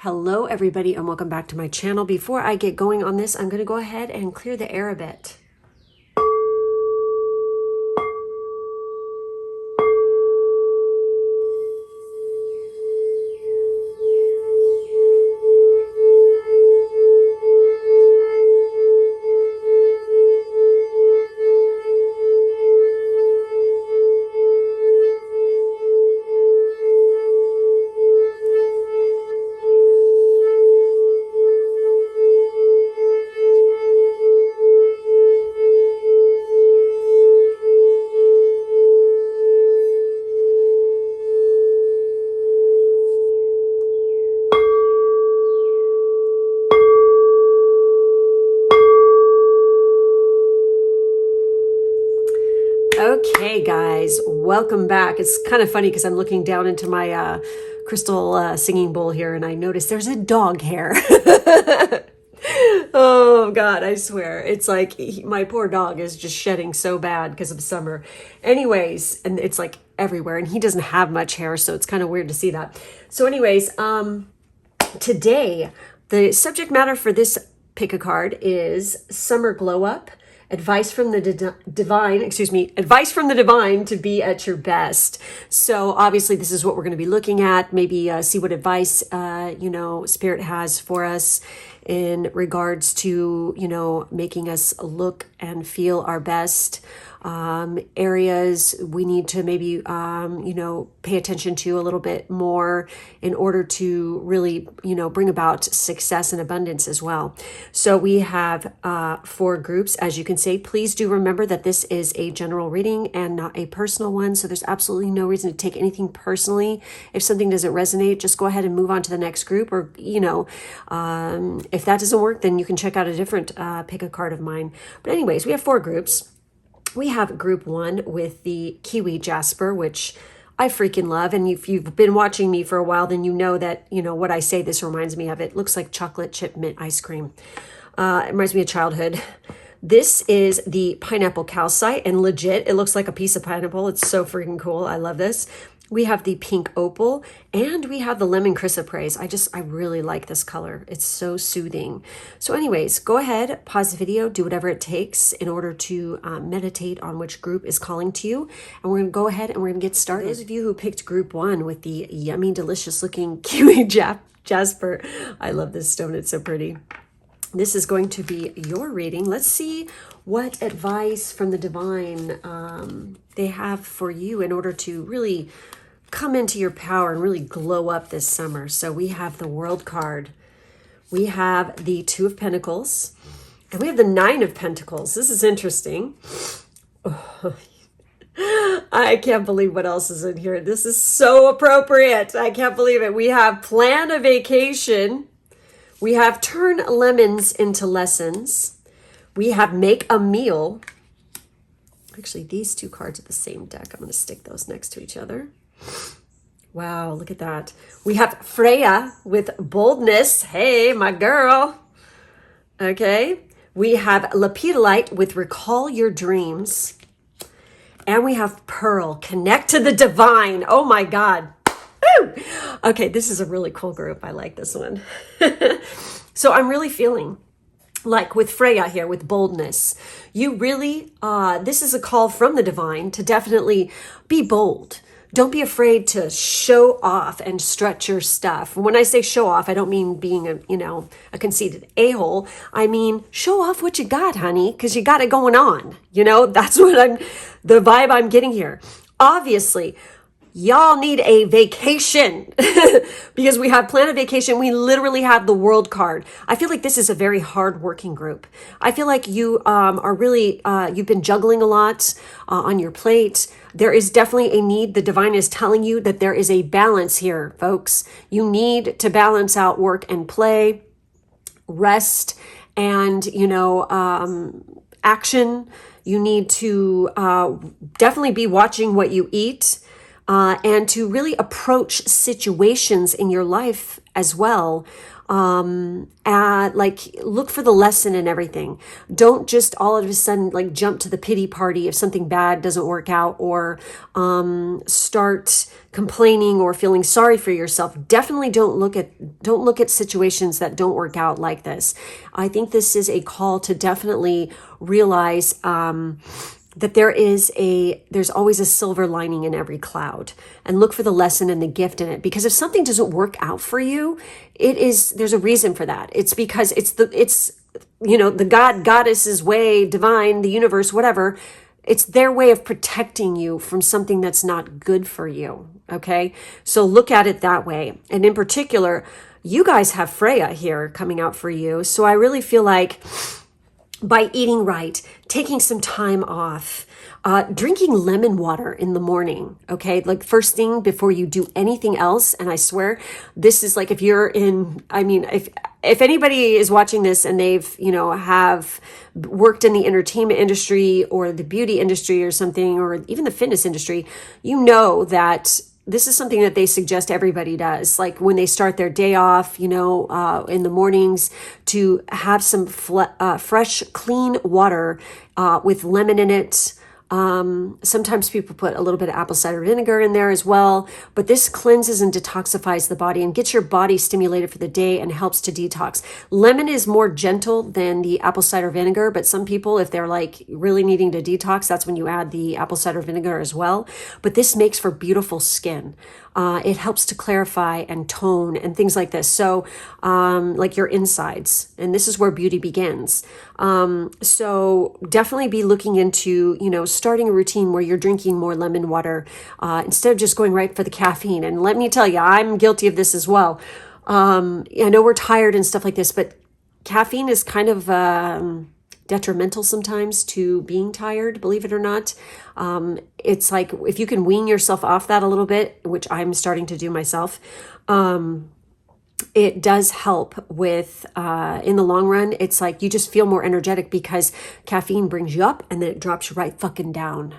Hello everybody and welcome back to my channel. Before I get going on this, I'm going to go ahead and clear the air a bit. Okay guys, welcome back. It's kind of funny because I'm looking down into my crystal singing bowl here and I noticed there's a dog hair. Oh God, I swear. It's like my poor dog is just shedding so bad because of summer. Anyways, and it's like everywhere and he doesn't have much hair, so it's kind of weird to see that. So anyways, today the subject matter for this pick a card is summer glow up. Advice from the divine, advice from the divine to be at your best. So obviously this is what we're going to be looking at. Maybe see what advice, Spirit has for us in regards to, making us look and feel our best. Areas we need to maybe, pay attention to a little bit more in order to really, bring about success and abundance as well. So we have 4 groups, as you can see. Please do remember that this is a general reading and not a personal one. So there's absolutely no reason to take anything personally. If something doesn't resonate, just go ahead and move on to the next group, or, if that doesn't work, then you can check out a different pick a card of mine. But anyways, we have 4 groups. We have group 1 with the Kiwi Jasper, which I freaking love. And if you've been watching me for a while, then you know that, what I say, this reminds me of. It looks like chocolate chip mint ice cream. It reminds me of childhood. This is the pineapple calcite, and legit, it looks like a piece of pineapple. It's so freaking cool. I love this. We have the pink opal, and we have the lemon chrysoprase. I really like this color. It's so soothing. So anyways, go ahead, pause the video, do whatever it takes in order to meditate on which group is calling to you. And we're gonna go ahead and we're gonna get started. Those of you who picked group 1 with the yummy, delicious looking Kiwi Jasper. I love this stone, it's so pretty. This is going to be your reading. Let's see what advice from the divine they have for you in order to really come into your power and really glow up this summer. So we have the World card. We have the 2 of Pentacles. And we have the 9 of Pentacles. This is interesting. Oh, I can't believe what else is in here. This is so appropriate. I can't believe it. We have plan a vacation. We have turn lemons into lessons. We have make a meal. Actually, these 2 cards are the same deck. I'm going to stick those next to each other. Wow, look at that. We have Freya with boldness. Hey, my girl. Okay. We have Lepidolite with recall your dreams. And we have Pearl, connect to the divine. Oh my God. Woo! Okay, this is a really cool group. I like this one. So I'm really feeling like with Freya here, with boldness, you really, this is a call from the divine to definitely be bold. Don't be afraid to show off and strut your stuff. When I say show off, I don't mean being a conceited a-hole. I mean, show off what you got, honey, because you got it going on. That's the vibe I'm getting here. Obviously, y'all need a vacation because we have plan a vacation. We literally have the World card. I feel like this is a very hard working group. I feel like you are really, you've been juggling a lot on your plate. There is definitely a need. The divine is telling you that there is a balance here, folks. You need to balance out work and play, rest, and, action. You need to definitely be watching what you eat. and to really approach situations in your life as well. Like look for the lesson in everything. Don't just all of a sudden like jump to the pity party if something bad doesn't work out, or start complaining or feeling sorry for yourself. Definitely don't look at situations that don't work out like this. I think this is a call to definitely realize that there's always a silver lining in every cloud, and look for the lesson and the gift in it. Because if something doesn't work out for you, there's a reason for that. It's because it's the goddess's way, divine, the universe, whatever. It's their way of protecting you from something that's not good for you. Okay. So look at it that way. And in particular, you guys have Freya here coming out for you. So I really feel like by eating right, taking some time off, drinking lemon water in the morning, okay? Like first thing before you do anything else. And I swear, this is like if anybody is watching this and they've, have worked in the entertainment industry or the beauty industry or something, or even the fitness industry, that this is something that they suggest everybody does. Like when they start their day off, in the mornings, to have some fresh, clean water with lemon in it. Sometimes people put a little bit of apple cider vinegar in there as well, but this cleanses and detoxifies the body and gets your body stimulated for the day and helps to detox. Lemon is more gentle than the apple cider vinegar, but some people, if they're like really needing to detox, that's when you add the apple cider vinegar as well. But this makes for beautiful skin. It helps to clarify and tone and things like this. So like your insides, and this is where beauty begins. So definitely be looking into, starting a routine where you're drinking more lemon water instead of just going right for the caffeine. And let me tell you, I'm guilty of this as well. I know we're tired and stuff like this, but caffeine is kind of detrimental sometimes to being tired, believe it or not. It's like if you can wean yourself off that a little bit, which I'm starting to do myself, it does help with, in the long run, it's like you just feel more energetic because caffeine brings you up and then it drops you right fucking down.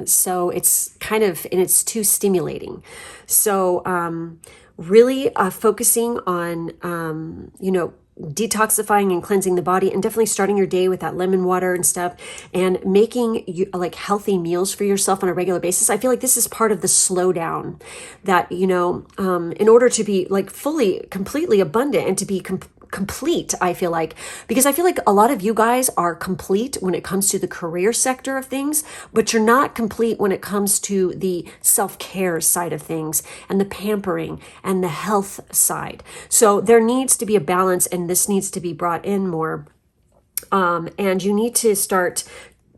So it's kind of, and it's too stimulating. So really focusing on, detoxifying and cleansing the body, and definitely starting your day with that lemon water and stuff, and making like healthy meals for yourself on a regular basis. I feel like this is part of the slowdown that, in order to be like fully, completely abundant and to be complete, I feel like, because I feel like a lot of you guys are complete when it comes to the career sector of things, but you're not complete when it comes to the self-care side of things and the pampering and the health side. So there needs to be a balance, and this needs to be brought in more. And you need to start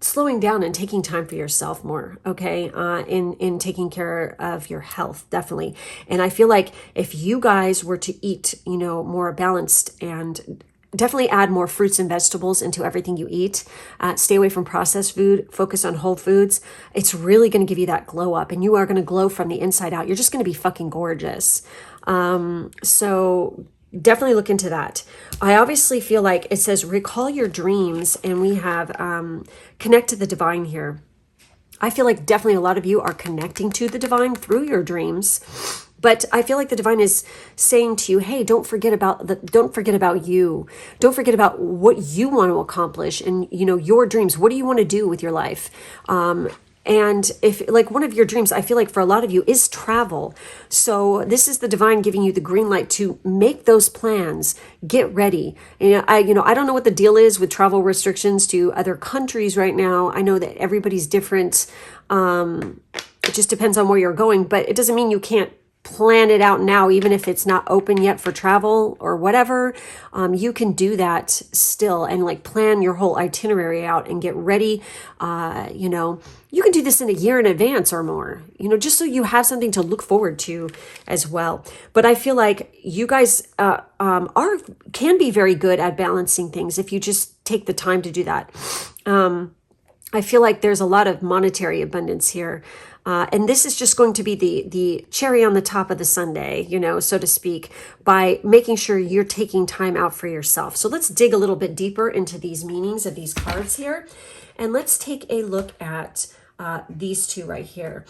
slowing down and taking time for yourself more, okay? In taking care of your health, definitely. And I feel like if you guys were to eat, more balanced, and definitely add more fruits and vegetables into everything you eat, stay away from processed food, focus on whole foods, it's really going to give you that glow up, and you are going to glow from the inside out. You're just going to be fucking gorgeous. So definitely look into that. I obviously feel like it says recall your dreams, and we have connect to the divine here. I feel like definitely a lot of you are connecting to the divine through your dreams, but I feel like the divine is saying to you, hey, don't forget about you. Don't forget about what you want to accomplish, and your dreams. What do you want to do with your life? And if like one of your dreams, I feel like for a lot of you is travel. So this is the divine giving you the green light to make those plans, get ready. And I don't know what the deal is with travel restrictions to other countries right now. I know that everybody's different. It just depends on where you're going, but it doesn't mean you can't plan it out now, even if it's not open yet for travel or whatever. You can do that still and like plan your whole itinerary out and get ready. You can do this in a year in advance or more, just so you have something to look forward to as well. But I feel like you guys can be very good at balancing things if you just take the time to do that. I feel like there's a lot of monetary abundance here. And this is just going to be the cherry on the top of the sundae, so to speak, by making sure you're taking time out for yourself. So let's dig a little bit deeper into these meanings of these cards here. And let's take a look at these two right here.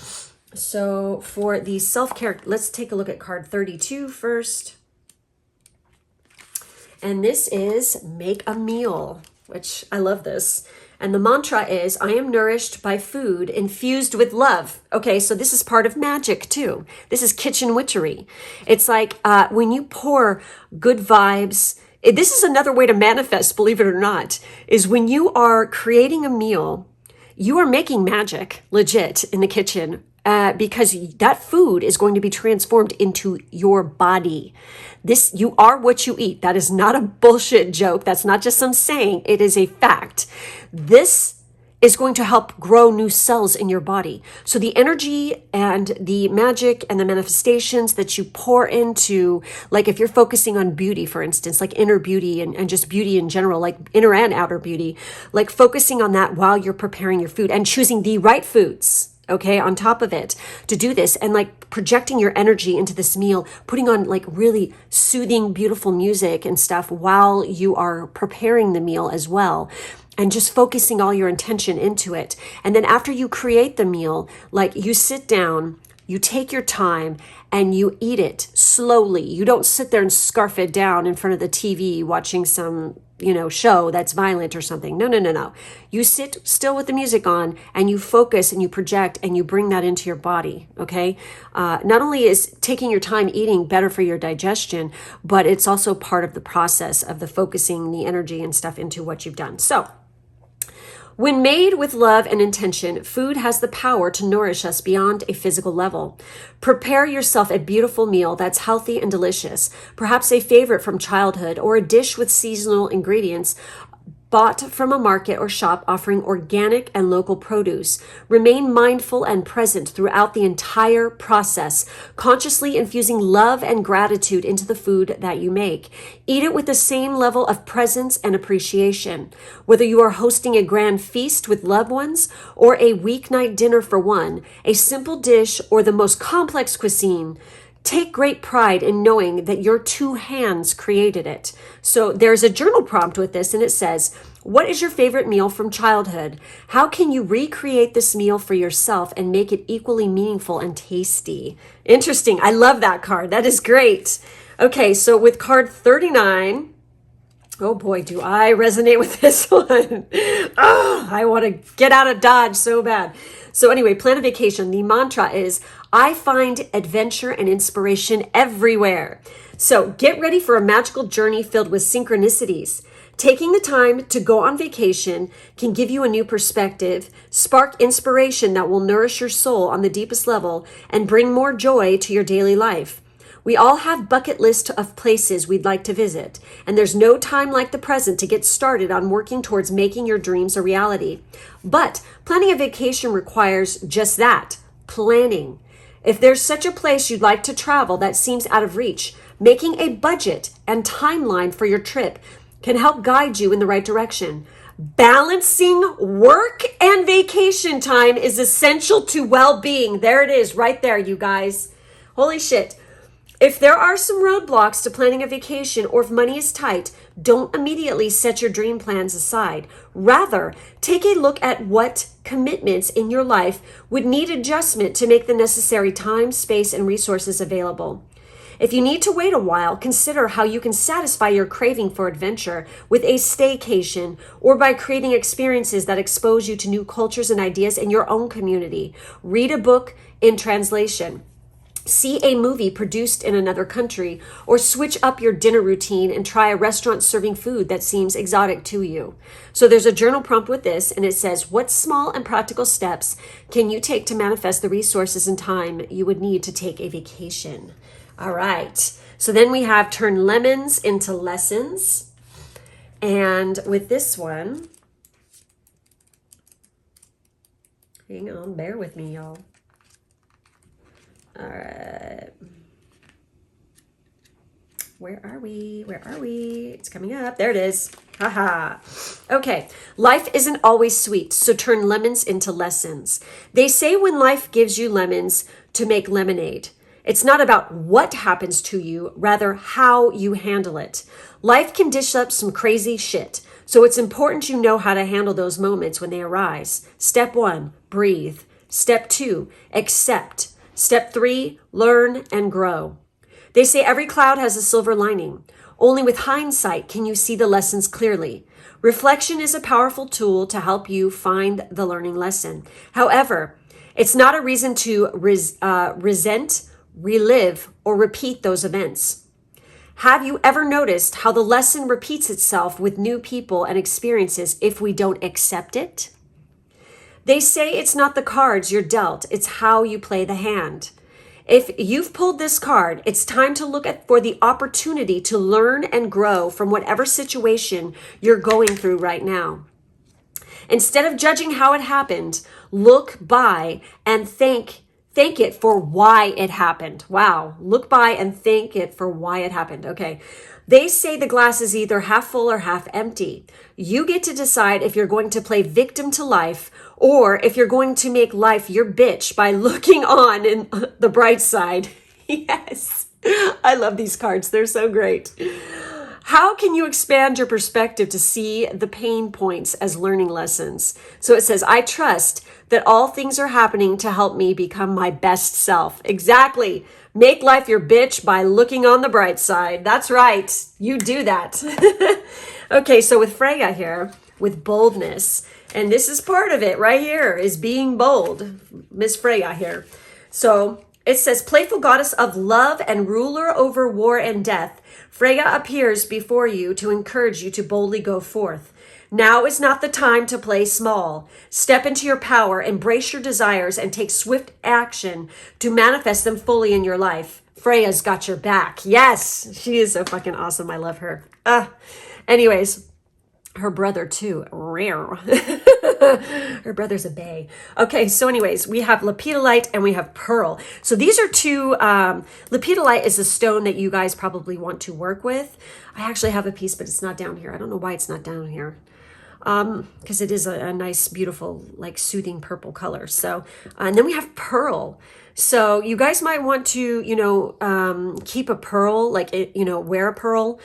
So for the self-care, let's take a look at card 32 first. And this is make a meal, which I love this. And the mantra is, I am nourished by food infused with love. Okay, so this is part of magic too. This is kitchen witchery. It's like when you pour good vibes, this is another way to manifest, believe it or not, is when you are creating a meal, you are making magic, legit, in the kitchen. Because that food is going to be transformed into your body. You are what you eat. That is not a bullshit joke. That's not just some saying. It is a fact. This is going to help grow new cells in your body. So the energy and the magic and the manifestations that you pour into, like if you're focusing on beauty, for instance, like inner beauty and just beauty in general, like inner and outer beauty, like focusing on that while you're preparing your food and choosing the right foods. Okay, on top of it, to do this and like projecting your energy into this meal, putting on like really soothing, beautiful music and stuff while you are preparing the meal as well. And just focusing all your intention into it. And then after you create the meal, like you sit down, you take your time and you eat it slowly. You don't sit there and scarf it down in front of the TV watching some, show that's violent or something. No. You sit still with the music on and you focus and you project and you bring that into your body, okay? Not only is taking your time eating better for your digestion, but it's also part of the process of the focusing the energy and stuff into what you've done. So, when made with love and intention, food has the power to nourish us beyond a physical level. Prepare yourself a beautiful meal that's healthy and delicious, perhaps a favorite from childhood or a dish with seasonal ingredients bought from a market or shop offering organic and local produce. Remain mindful and present throughout the entire process, consciously infusing love and gratitude into the food that you make. Eat it with the same level of presence and appreciation. Whether you are hosting a grand feast with loved ones or a weeknight dinner for one, a simple dish or the most complex cuisine, take great pride in knowing that your two hands created it. So there's a journal prompt with this, and it says, what is your favorite meal from childhood? How can you recreate this meal for yourself and make it equally meaningful and tasty? Interesting. I love that card. That is great. Okay, so with card 39, oh boy, do I resonate with this one. Oh, I want to get out of Dodge so bad. So anyway, plan a vacation. The mantra is, I find adventure and inspiration everywhere. So get ready for a magical journey filled with synchronicities. Taking the time to go on vacation can give you a new perspective, spark inspiration that will nourish your soul on the deepest level, and bring more joy to your daily life. We all have bucket lists of places we'd like to visit, and there's no time like the present to get started on working towards making your dreams a reality. But planning a vacation requires just that, planning. If there's such a place you'd like to travel that seems out of reach, making a budget and timeline for your trip can help guide you in the right direction. Balancing work and vacation time is essential to well-being. There it is, right there, you guys. Holy shit. If there are some roadblocks to planning a vacation or if money is tight, don't immediately set your dream plans aside. Rather, take a look at what commitments in your life would need adjustment to make the necessary time, space, and resources available. If you need to wait a while, consider how you can satisfy your craving for adventure with a staycation or by creating experiences that expose you to new cultures and ideas in your own community. Read a book in translation. See a movie produced in another country, or switch up your dinner routine and try a restaurant serving food that seems exotic to you. So there's a journal prompt with this, and it says, what small and practical steps can you take to manifest the resources and time you would need to take a vacation? All right. So then we have turn lemons into lessons. And with this one, hang on, bear with me, y'all. All right. Where are we? It's coming up. There it is. Haha. Okay. Life isn't always sweet, so turn lemons into lessons. They say when life gives you lemons to make lemonade. It's not about what happens to you, rather how you handle it. Life can dish up some crazy shit, so it's important you know how to handle those moments when they arise. Step 1, breathe. Step 2, accept. Step 3, learn and grow. They say every cloud has a silver lining. Only with hindsight can you see the lessons clearly. Reflection is a powerful tool to help you find the learning lesson. However, it's not a reason to resent, relive, or repeat those events. Have you ever noticed how the lesson repeats itself with new people and experiences if we don't accept it? They say it's not the cards you're dealt, it's how you play the hand. If you've pulled this card, it's time to look for the opportunity to learn and grow from whatever situation you're going through right now. Instead of judging how it happened, look by and thank it for why it happened. Wow. Look by and thank it for why it happened. Okay. They say the glass is either half full or half empty. You get to decide if you're going to play victim to life or if you're going to make life your bitch by looking on in the bright side. Yes. I love these cards. They're so great. How can you expand your perspective to see the pain points as learning lessons? So it says, I trust that all things are happening to help me become my best self. Exactly. Make life your bitch by looking on the bright side. That's right. You do that. Okay, so with Freya here, with boldness, and this is part of it right here, is being bold. Miss Freya here. So it says, playful goddess of love and ruler over war and death, Freya appears before you to encourage you to boldly go forth. Now is not the time to play small. Step into your power, embrace your desires, and take swift action to manifest them fully in your life. Freya's got your back. Yes, she is so fucking awesome. I love her. Anyways, her brother too. Rare. Her brother's a bae. Okay, so anyways, we have lepidolite and we have pearl. So these are two, lepidolite is a stone that you guys probably want to work with. I actually have a piece, but it's not down here. I don't know why it's not down here. Because it is a nice, beautiful, like soothing purple color. So, and then we have pearl. So you guys might want to, keep a pearl, like, wear a pearl.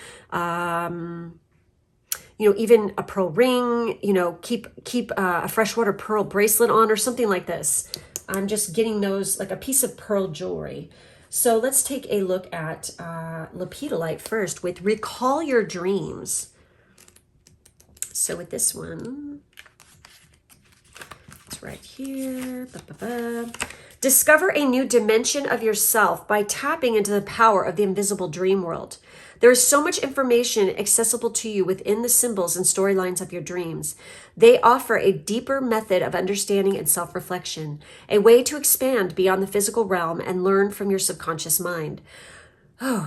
Even a pearl ring, keep a freshwater pearl bracelet on or something like this. I'm just getting those, like a piece of pearl jewelry. So let's take a look at lepidolite first with Recall Your Dreams. So with this one, it's right here. Discover a new dimension of yourself by tapping into the power of the invisible dream world. There is so much information accessible to you within the symbols and storylines of your dreams. They offer a deeper method of understanding and self-reflection, a way to expand beyond the physical realm and learn from your subconscious mind.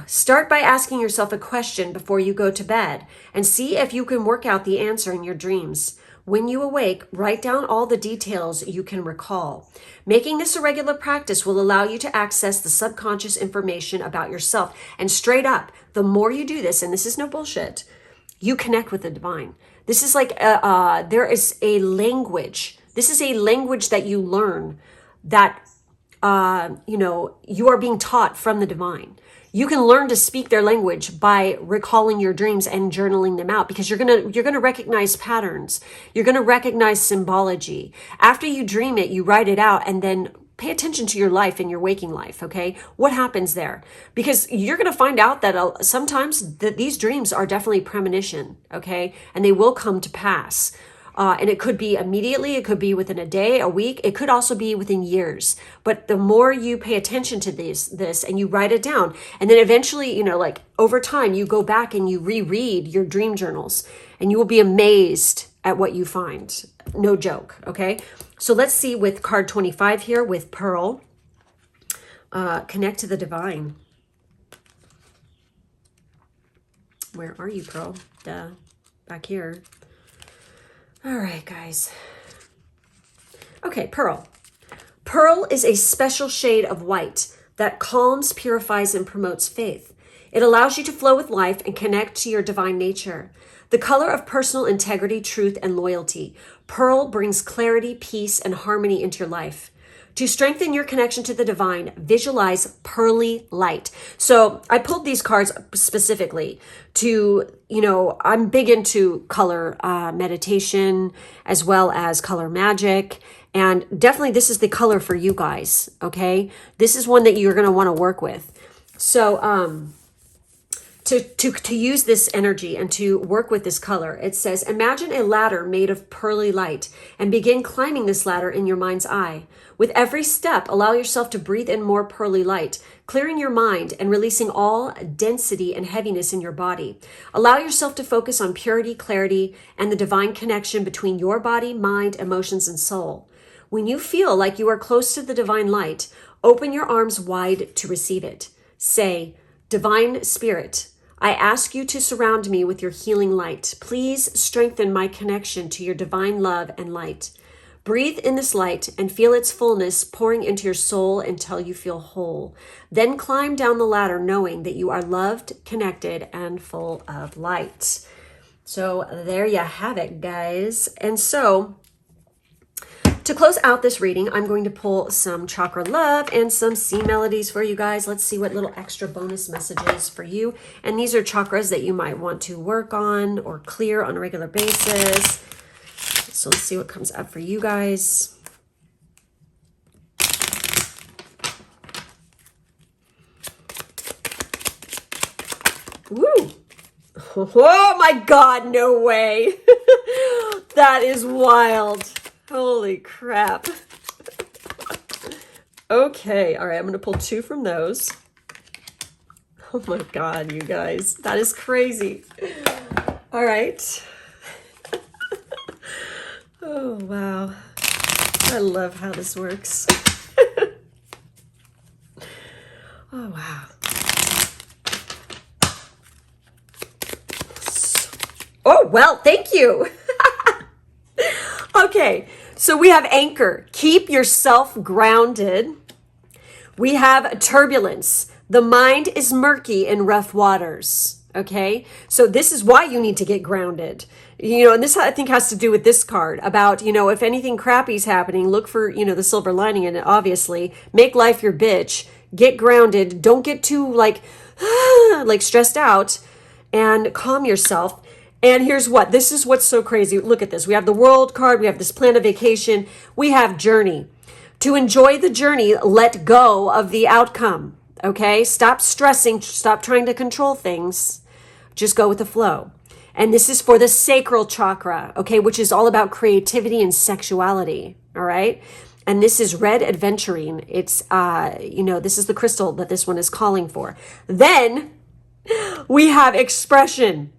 Start by asking yourself a question before you go to bed and see if you can work out the answer in your dreams. When you awake, write down all the details you can recall. Making this a regular practice will allow you to access the subconscious information about yourself. And straight up, the more you do this, and this is no bullshit, you connect with the divine. This is like, there is a language. This is a language that you learn that, you are being taught from the divine. You can learn to speak their language by recalling your dreams and journaling them out, because you're gonna recognize patterns. You're gonna recognize symbology. After you dream it, you write it out, and then pay attention to your life and your waking life. Okay, what happens there? Because you're gonna find out that sometimes these dreams are definitely premonition. Okay, and they will come to pass. And it could be immediately, it could be within a day, a week, it could also be within years. But the more you pay attention to this and you write it down, and then eventually, over time, you go back and you reread your dream journals, and you will be amazed at what you find. No joke, okay? So let's see with card 25 here with Pearl, connect to the divine. Where are you, Pearl? Back here. All right, guys. Okay, Pearl. Pearl is a special shade of white that calms, purifies, and promotes faith. It allows you to flow with life and connect to your divine nature. The color of personal integrity, truth, and loyalty. Pearl brings clarity, peace, and harmony into your life. To strengthen your connection to the divine, visualize pearly light. So I pulled these cards specifically to, I'm big into color meditation as well as color magic. And definitely this is the color for you guys, okay? This is one that you're going to want to work with. So to use this energy and to work with this color, it says, imagine a ladder made of pearly light and begin climbing this ladder in your mind's eye. With every step, allow yourself to breathe in more pearly light, clearing your mind and releasing all density and heaviness in your body. Allow yourself to focus on purity, clarity, and the divine connection between your body, mind, emotions, and soul. When you feel like you are close to the divine light, open your arms wide to receive it. Say, Divine Spirit, I ask you to surround me with your healing light. Please strengthen my connection to your divine love and light. Breathe in this light and feel its fullness pouring into your soul until you feel whole. Then climb down the ladder knowing that you are loved, connected, and full of light. So there you have it, guys. And so to close out this reading, I'm going to pull some chakra love and some sea melodies for you guys. Let's see what little extra bonus messages for you. And these are chakras that you might want to work on or clear on a regular basis. So let's see what comes up for you guys. Woo! Oh my God, no way. That is wild. Holy crap. Okay, all right, I'm going to pull two from those. Oh my God, you guys, that is crazy. All right. Oh, wow. I love how this works. Oh, wow. Oh, well, thank you. Okay, so we have anchor. Keep yourself grounded. We have turbulence. The mind is murky in rough waters. Okay, so this is why you need to get grounded. And this I think has to do with this card about, if anything crappy is happening, look for, the silver lining in it, obviously. Make life your bitch. Get grounded. Don't get too like stressed out, and calm yourself. And here's this is what's so crazy. Look at this. We have the world card. We have this plan of vacation. We have journey. To enjoy the journey, let go of the outcome. Okay? Stop stressing. Stop trying to control things. Just go with the flow. And this is for the sacral chakra, okay, which is all about creativity and sexuality. All right? And this is red adventuring. It's, this is the crystal that this one is calling for. Then we have expression.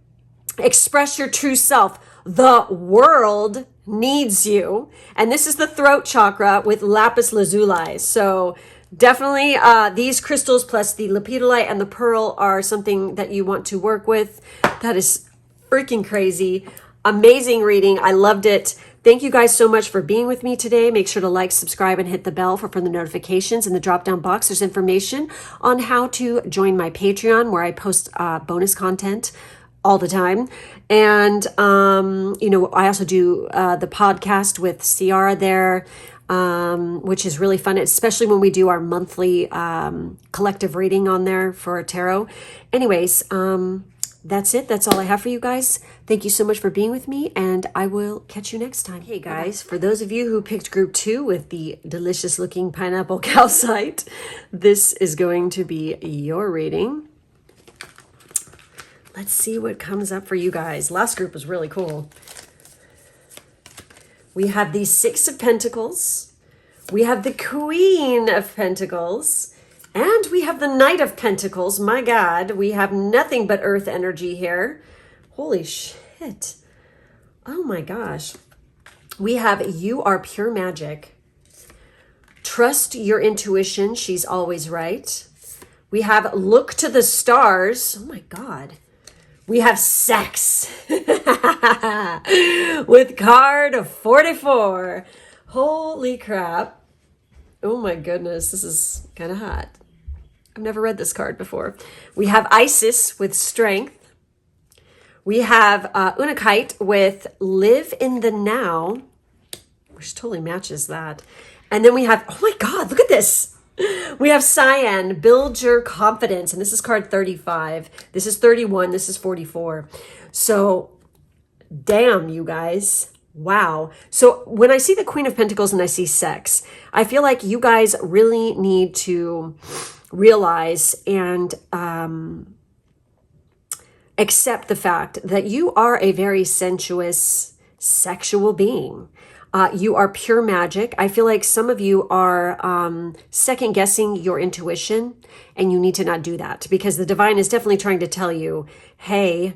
Express your true self. The world needs you. And this is the throat chakra with lapis lazuli. So definitely these crystals plus the lepidolite and the pearl are something that you want to work with. That is freaking crazy. Amazing reading. I loved it. Thank you guys so much for being with me today. Make sure to like, subscribe, and hit the bell for further notifications. In the drop-down box, there's information on how to join my Patreon, where I post bonus content all the time. And, I also do the podcast with Ciara there, which is really fun, especially when we do our monthly collective reading on there for a tarot. Anyways, that's it. That's all I have for you guys. Thank you so much for being with me, and I will catch you next time. Hey guys, for those of you who picked group 2 with the delicious looking pineapple calcite, this is going to be your reading. Let's see what comes up for you guys. Last group was really cool. We have the Six of Pentacles. We have the Queen of Pentacles. And we have the Knight of Pentacles. My God, we have nothing but earth energy here. Holy shit. Oh my gosh. We have You Are Pure Magic. Trust your intuition. She's always right. We have Look to the Stars. Oh my God. We have Sex with card 44. Holy crap. Oh my goodness. This is kind of hot. I've never read this card before. We have Isis with Strength. We have Unakite with Live in the Now, which totally matches that. And then we have, oh my God, look at this. We have Cyan, build your confidence. And this is card 35. This is 31. This is 44. So damn, you guys. Wow. So when I see the Queen of Pentacles and I see sex, I feel like you guys really need to realize and accept the fact that you are a very sensuous, sexual being. You are pure magic. I feel like some of you are second guessing your intuition, and you need to not do that, because the divine is definitely trying to tell you, hey,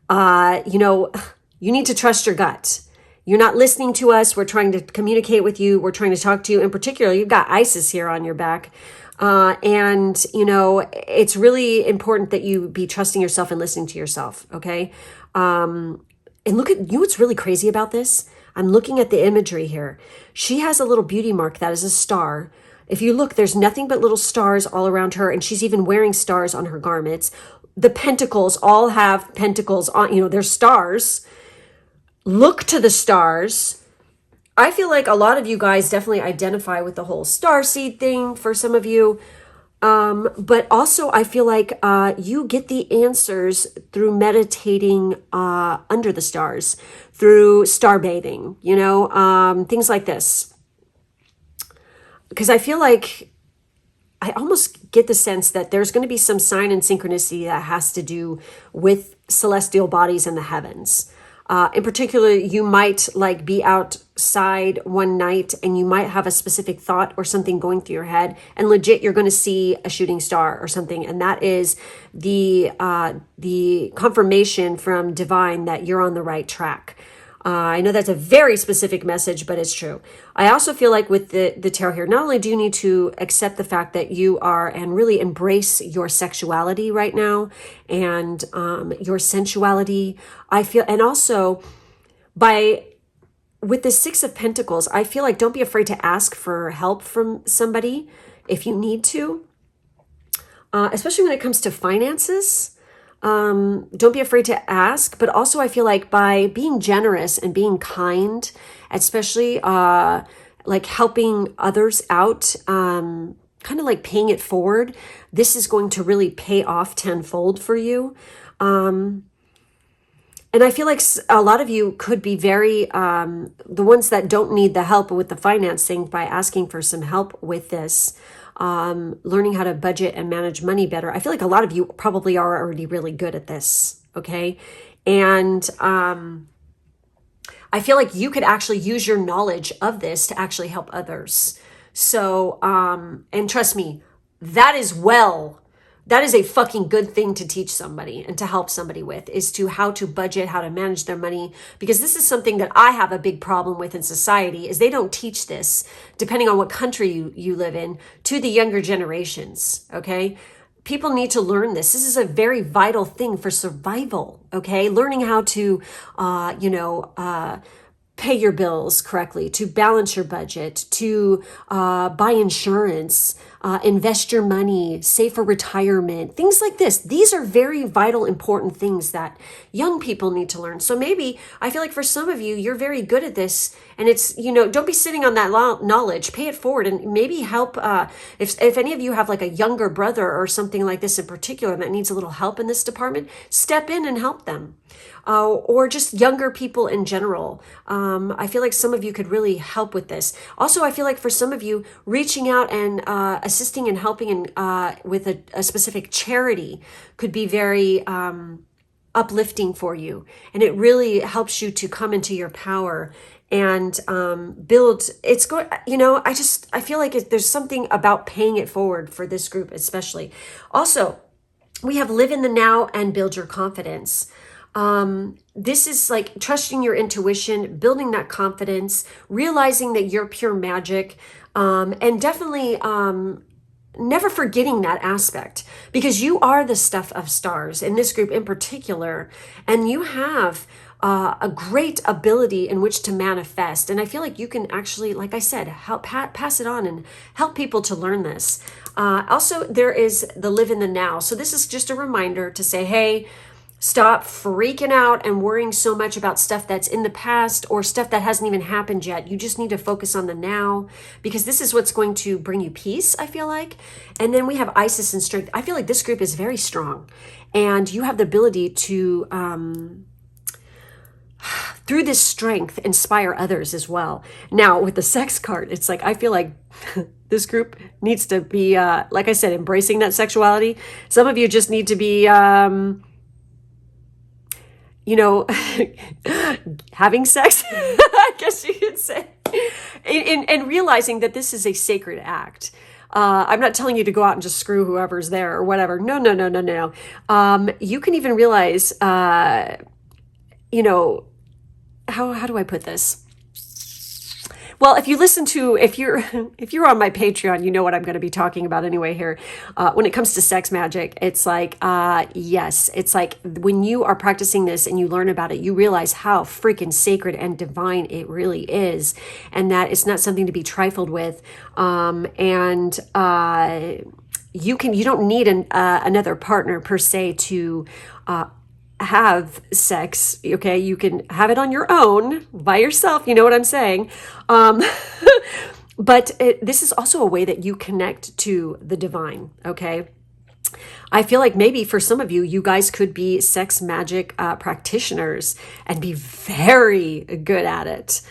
you need to trust your gut. You're not listening to us. We're trying to communicate with you. We're trying to talk to you. In particular, you've got Isis here on your back. And it's really important that you be trusting yourself and listening to yourself. Okay. And look at you. What's really crazy about this? I'm looking at the imagery here. She has a little beauty mark that is a star. If you look, there's nothing but little stars all around her. And she's even wearing stars on her garments. The pentacles all have pentacles on, they're stars. Look to the stars. I feel like a lot of you guys definitely identify with the whole starseed thing for some of you. But also I feel like you get the answers through meditating under the stars, through star bathing, things like this. Because I feel like I almost get the sense that there's going to be some sign and synchronicity that has to do with celestial bodies in the heavens. In particular, you might be outside one night and you might have a specific thought or something going through your head, and legit, you're going to see a shooting star or something. And that is the confirmation from divine that you're on the right track. I know that's a very specific message, but it's true. I also feel like with the tarot here, not only do you need to accept the fact that you are and really embrace your sexuality right now and your sensuality, I feel, and also with the Six of Pentacles, I feel like don't be afraid to ask for help from somebody if you need to, especially when it comes to finances. Don't be afraid to ask, but also I feel like by being generous and being kind, especially helping others out, kind of like paying it forward, this is going to really pay off tenfold for you. And I feel like a lot of you could be very, the ones that don't need the help with the financing, by asking for some help with this, learning how to budget and manage money better. I feel like a lot of you probably are already really good at this. Okay. And, I feel like you could actually use your knowledge of this to actually help others. So, and trust me, that is a fucking good thing to teach somebody and to help somebody with, is to how to budget, how to manage their money. Because this is something that I have a big problem with in society, is they don't teach this, depending on what country you live in, to the younger generations. Okay. People need to learn this. This is a very vital thing for survival. Okay. Learning how to, pay your bills correctly, to balance your budget, to buy insurance, invest your money, save for retirement, things like this. These are very vital, important things that young people need to learn. So maybe I feel like for some of you, you're very good at this, and it's, don't be sitting on that knowledge, pay it forward, and maybe help. If any of you have like a younger brother or something like this in particular that needs a little help in this department, step in and help them. Or just younger people in general. I feel like some of you could really help with this. Also, I feel like for some of you, reaching out and assisting and helping with a specific charity could be very uplifting for you. And it really helps you to come into your power and build. It's going, I feel like there's something about paying it forward for this group especially. Also, we have live in the now and build your confidence. This is like trusting your intuition, building that confidence, realizing that you're pure magic, and definitely never forgetting that aspect, because you are the stuff of stars in this group in particular, and you have a great ability in which to manifest. And I feel like you can actually, like I said, help pass it on and help people to learn this. Also, there is the live in the now. So this is just a reminder to say, hey, Stop freaking out and worrying so much about stuff that's in the past or stuff that hasn't even happened yet. You just need to focus on the now, because this is what's going to bring you peace, I feel like. And then we have Isis and strength. I feel like this group is very strong, and you have the ability to, through this strength, inspire others as well. Now, with the sex card, it's like, I feel like this group needs to be, like I said, embracing that sexuality. Some of you just need to be, having sex, I guess you could say, and realizing that this is a sacred act. I'm not telling you to go out and just screw whoever's there or whatever. No, no, no, no, no. You can even realize, how do I put this? Well, if you're on my Patreon, you know what I'm going to be talking about anyway here. When it comes to sex magic, it's like, yes, it's like when you are practicing this and you learn about it, you realize how freaking sacred and divine it really is, and that it's not something to be trifled with. You don't need another partner per se to have sex. Okay, you can have it on your own by yourself, you know what I'm saying. But this is also a way that you connect to the divine. Okay, I feel like maybe for some of you, you guys could be sex magic practitioners and be very good at it.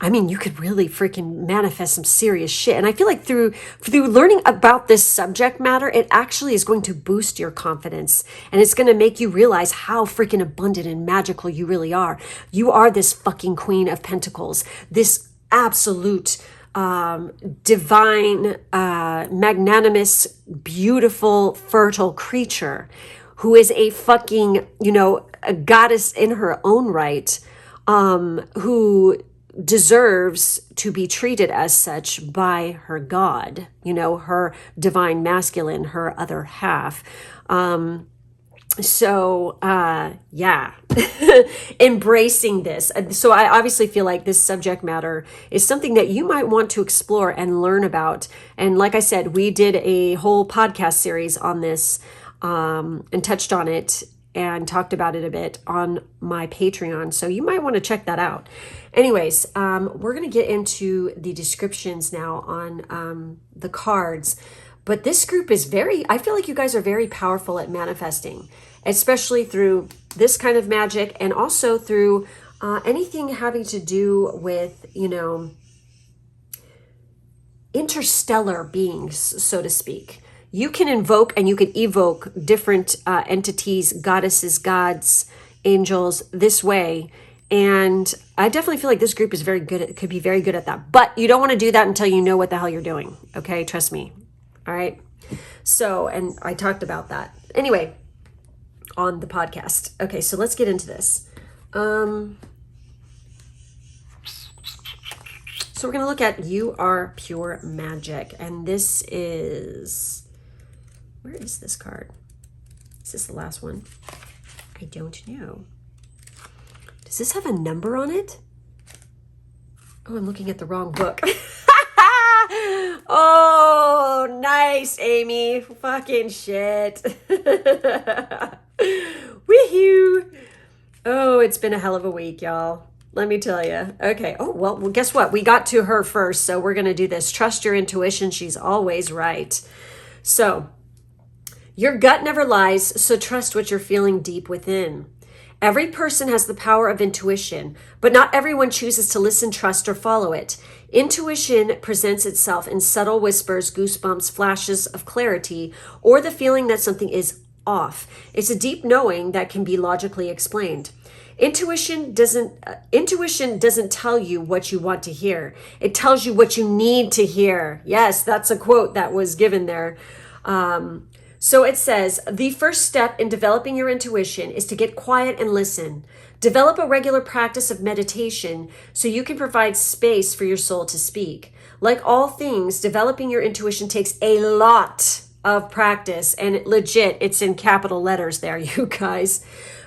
You could really freaking manifest some serious shit. And I feel like through learning about this subject matter, it actually is going to boost your confidence. And it's going to make you realize how freaking abundant and magical you really are. You are this fucking Queen of Pentacles, this absolute divine, magnanimous, beautiful, fertile creature who is a fucking, a goddess in her own right, who deserves to be treated as such by her God, her divine masculine, her other half. Embracing this. So I obviously feel like this subject matter is something that you might want to explore and learn about. And like I said, we did a whole podcast series on this, and touched on it and talked about it a bit on my Patreon. So you might want to check that out. Anyways, we're going to get into the descriptions now on the cards. But this group is I feel like you guys are very powerful at manifesting, especially through this kind of magic, and also through anything having to do with, interstellar beings, so to speak. You can invoke and you can evoke different entities, goddesses, gods, angels this way. And I definitely feel like this group is could be very good at that. But you don't want to do that until you know what the hell you're doing. Okay, trust me. All right. So, and I talked about that anyway on the podcast. Okay, so let's get into this. So we're going to look at You Are Pure Magic. And this is... Where is this card? Is this the last one? I don't know. Does this have a number on it? Oh, I'm looking at the wrong book. Oh, nice, Amy. Fucking shit. Woohoo. Oh, it's been a hell of a week, y'all. Let me tell you. Okay. Oh, well, guess what? We got to her first, so we're going to do this. Trust your intuition. She's always right. So, your gut never lies, so trust what you're feeling deep within. Every person has the power of intuition, but not everyone chooses to listen, trust, or follow it. Intuition presents itself in subtle whispers, goosebumps, flashes of clarity, or the feeling that something is off. It's a deep knowing that can be logically explained. Intuition doesn't tell you what you want to hear. It tells you what you need to hear. Yes, that's a quote that was given there. So it says, the first step in developing your intuition is to get quiet and listen. Develop a regular practice of meditation so you can provide space for your soul to speak. Like all things, developing your intuition takes a lot of practice, and legit, it's in capital letters there, you guys.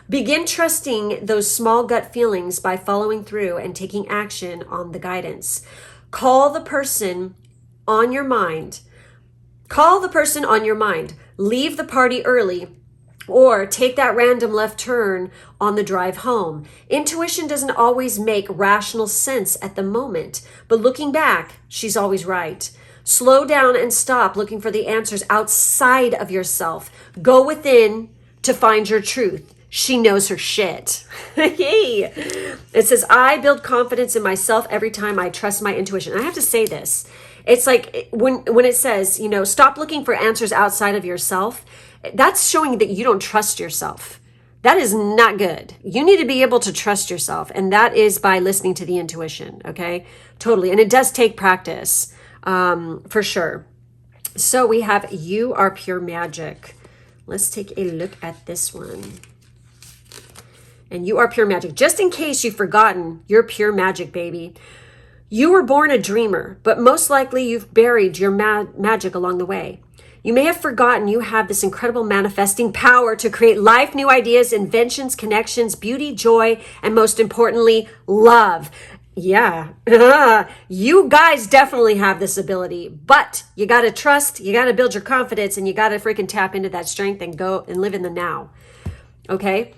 Begin trusting those small gut feelings by following through and taking action on the guidance. Call the person on your mind. Leave the party early Or take that random left turn on the drive home. Intuition doesn't always make rational sense at the moment, but looking back, she's always right. Slow down and stop looking for the answers outside of yourself. Go within to find your truth. She knows her shit. Yay. It says, I build confidence in myself every time I trust my intuition. I have to say this. It's like when it says, you know, stop looking for answers outside of yourself. That's showing that you don't trust yourself. That is not good. You need to be able to trust yourself. And that is by listening to the intuition. Okay. Totally. And it does take practice, for sure. So we have, you are pure magic. Let's take a look at this one. And you are pure magic. Just in case you've forgotten, you're pure magic, baby. You were born a dreamer, but most likely you've buried your magic along the way. You may have forgotten you have this incredible manifesting power to create life, new ideas, inventions, connections, beauty, joy, and most importantly, love. Yeah, you guys definitely have this ability, but you got to trust, you got to build your confidence, and you got to freaking tap into that strength and go and live in the now. Okay?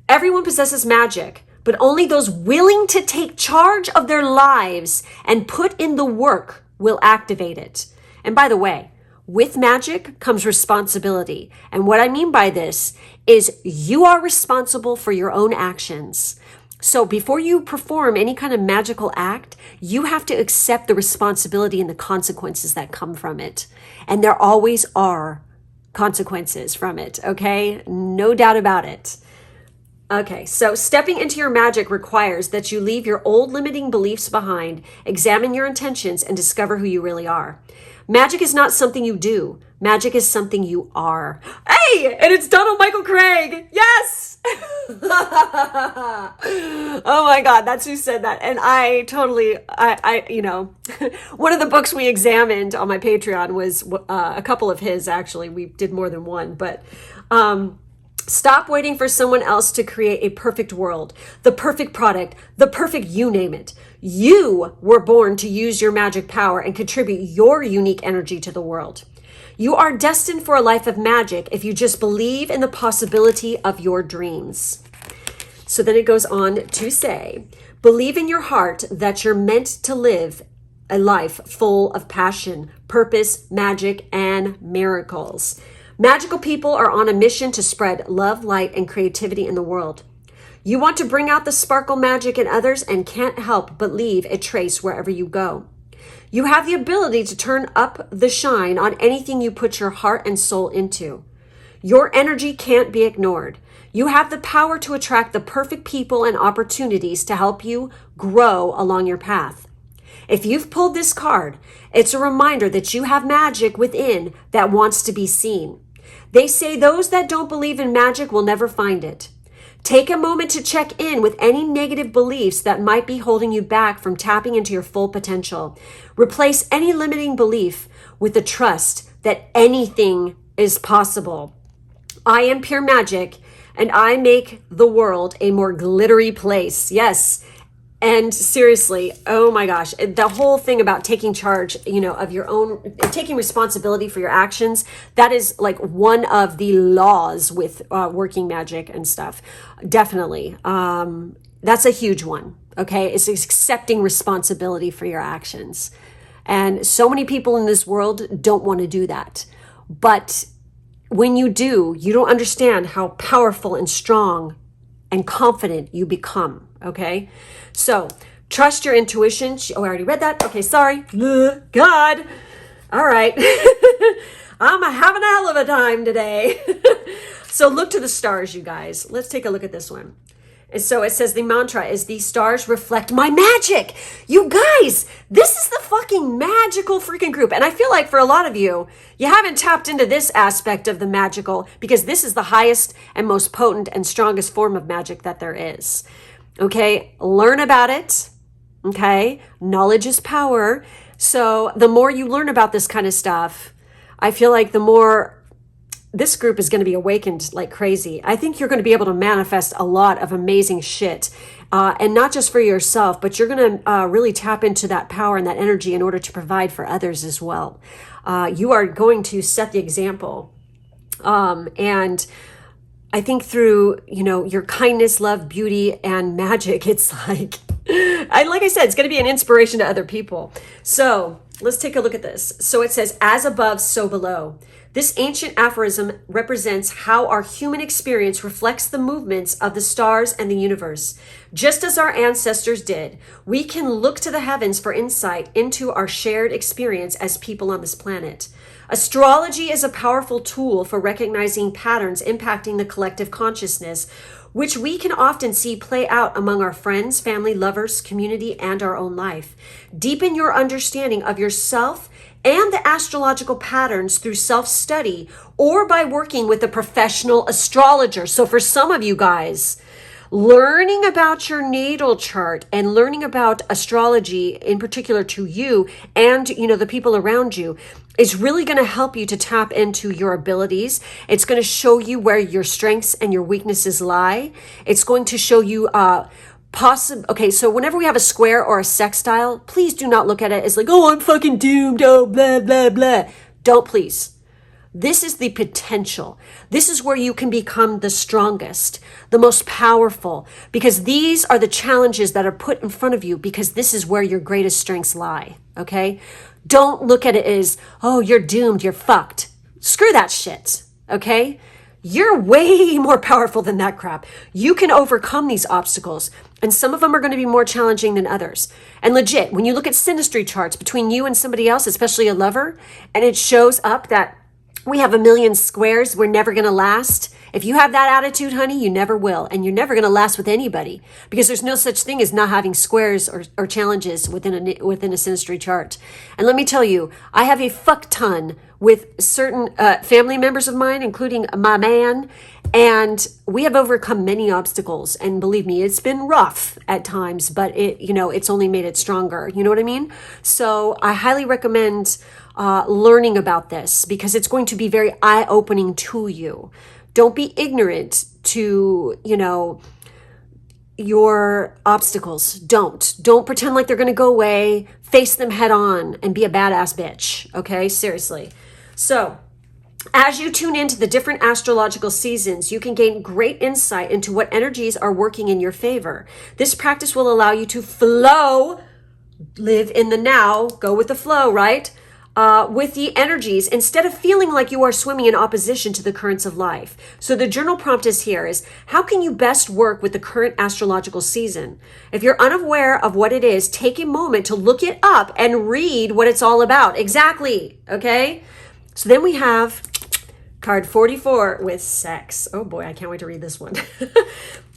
Everyone possesses magic, but only those willing to take charge of their lives and put in the work will activate it. And by the way, with magic comes responsibility. And what I mean by this is you are responsible for your own actions. So before you perform any kind of magical act, you have to accept the responsibility and the consequences that come from it. And there always are consequences from it, okay? No doubt about it. Okay, so stepping into your magic requires that you leave your old limiting beliefs behind, examine your intentions, and discover who you really are. Magic is not something you do. Magic is something you are. Hey, and it's Donald Michael Craig. Yes. Oh my God, that's who said that. And I you know, one of the books we examined on my Patreon was a couple of his, actually. We did more than one, but, stop waiting for someone else to create a perfect world, the perfect product, the perfect you name it. You were born to use your magic power and contribute your unique energy to the world. You are destined for a life of magic if you just believe in the possibility of your dreams. So then it goes on to say, believe in your heart that you're meant to live a life full of passion, purpose, magic, and miracles. Magical people are on a mission to spread love, light, and creativity in the world. You want to bring out the sparkle magic in others and can't help but leave a trace wherever you go. You have the ability to turn up the shine on anything you put your heart and soul into. Your energy can't be ignored. You have the power to attract the perfect people and opportunities to help you grow along your path. If you've pulled this card, it's a reminder that you have magic within that wants to be seen. They say those that don't believe in magic will never find it. Take a moment to check in with any negative beliefs that might be holding you back from tapping into your full potential. Replace any limiting belief with the trust that anything is possible. I am pure magic, and I make the world a more glittery place. Yes. And seriously, oh my gosh, the whole thing about taking charge, you know, of your own, taking responsibility for your actions, that is like one of the laws with working magic and stuff. Definitely. That's a huge one. Okay. It's accepting responsibility for your actions. And so many people in this world don't want to do that. But when you do, you don't understand how powerful and strong and confident you become. Okay. So trust your intuition. Oh, I already read that. Okay. Sorry. God. All right. I'm having a hell of a time today. So look to the stars, you guys. Let's take a look at this one. And so it says the mantra is, these stars reflect my magic. You guys, this is the fucking magical freaking group. And I feel like for a lot of you, you haven't tapped into this aspect of the magical, because this is the highest and most potent and strongest form of magic that there is. Okay, learn about it. Okay, knowledge is power. So the more you learn about this kind of stuff, I feel like the more this group is going to be awakened like crazy. I think you're going to be able to manifest a lot of amazing shit. And not just for yourself, but you're going to really tap into that power and that energy in order to provide for others as well. You are going to set the example. And I think through, your kindness, love, beauty, and magic, it's like, like I said, it's going to be an inspiration to other people. So let's take a look at this. So it says, as above, so below. This ancient aphorism represents how our human experience reflects the movements of the stars and the universe. Just as our ancestors did, we can look to the heavens for insight into our shared experience as people on this planet. Astrology is a powerful tool for recognizing patterns impacting the collective consciousness, which we can often see play out among our friends, family, lovers, community, and our own life. Deepen your understanding of yourself and the astrological patterns through self-study or by working with a professional astrologer. So for some of you guys, learning about your natal chart and learning about astrology in particular to you and, the people around you is really going to help you to tap into your abilities. It's going to show you where your strengths and your weaknesses lie. It's going to show you, okay, so whenever we have a square or a sextile, please do not look at it as like, oh, I'm fucking doomed, oh, blah, blah, blah. Don't, please. This is the potential. This is where you can become the strongest, the most powerful, because these are the challenges that are put in front of you because this is where your greatest strengths lie, okay? Don't look at it as, oh, you're doomed, you're fucked. Screw that shit, okay? You're way more powerful than that crap. You can overcome these obstacles, and some of them are going to be more challenging than others. And legit, when you look at synastry charts between you and somebody else, especially a lover, and it shows up that we have 1,000,000 squares, we're never going to last. If you have that attitude, honey, you never will. And you're never going to last with anybody because there's no such thing as not having squares or challenges within a synastry chart. And let me tell you, I have a fuck ton with certain family members of mine, including my man, and we have overcome many obstacles. And believe me, it's been rough at times, but it's only made it stronger. You know what I mean? So I highly recommend learning about this because it's going to be very eye-opening to you. Don't be ignorant to, your obstacles. Don't pretend like they're going to go away. Face them head on and be a badass bitch. Okay? Seriously. So, as you tune into the different astrological seasons, you can gain great insight into what energies are working in your favor. This practice will allow you to flow, live in the now, go with the flow, right? With the energies instead of feeling like you are swimming in opposition to the currents of life. So the journal prompt is here is, how can you best work with the current astrological season? If you're unaware of what it is, take a moment to look it up and read what it's all about. Exactly. Okay. So then we have card 44 with sex. Oh boy, I can't wait to read this one.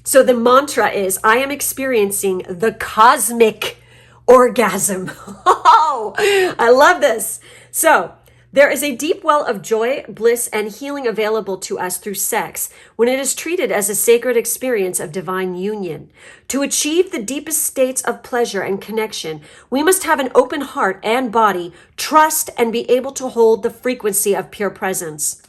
So the mantra is, I am experiencing the cosmic orgasm. Oh, I love this. So there is a deep well of joy, bliss, and healing available to us through sex when it is treated as a sacred experience of divine union. To achieve the deepest states of pleasure and connection, we must have an open heart and body, trust, and be able to hold the frequency of pure presence.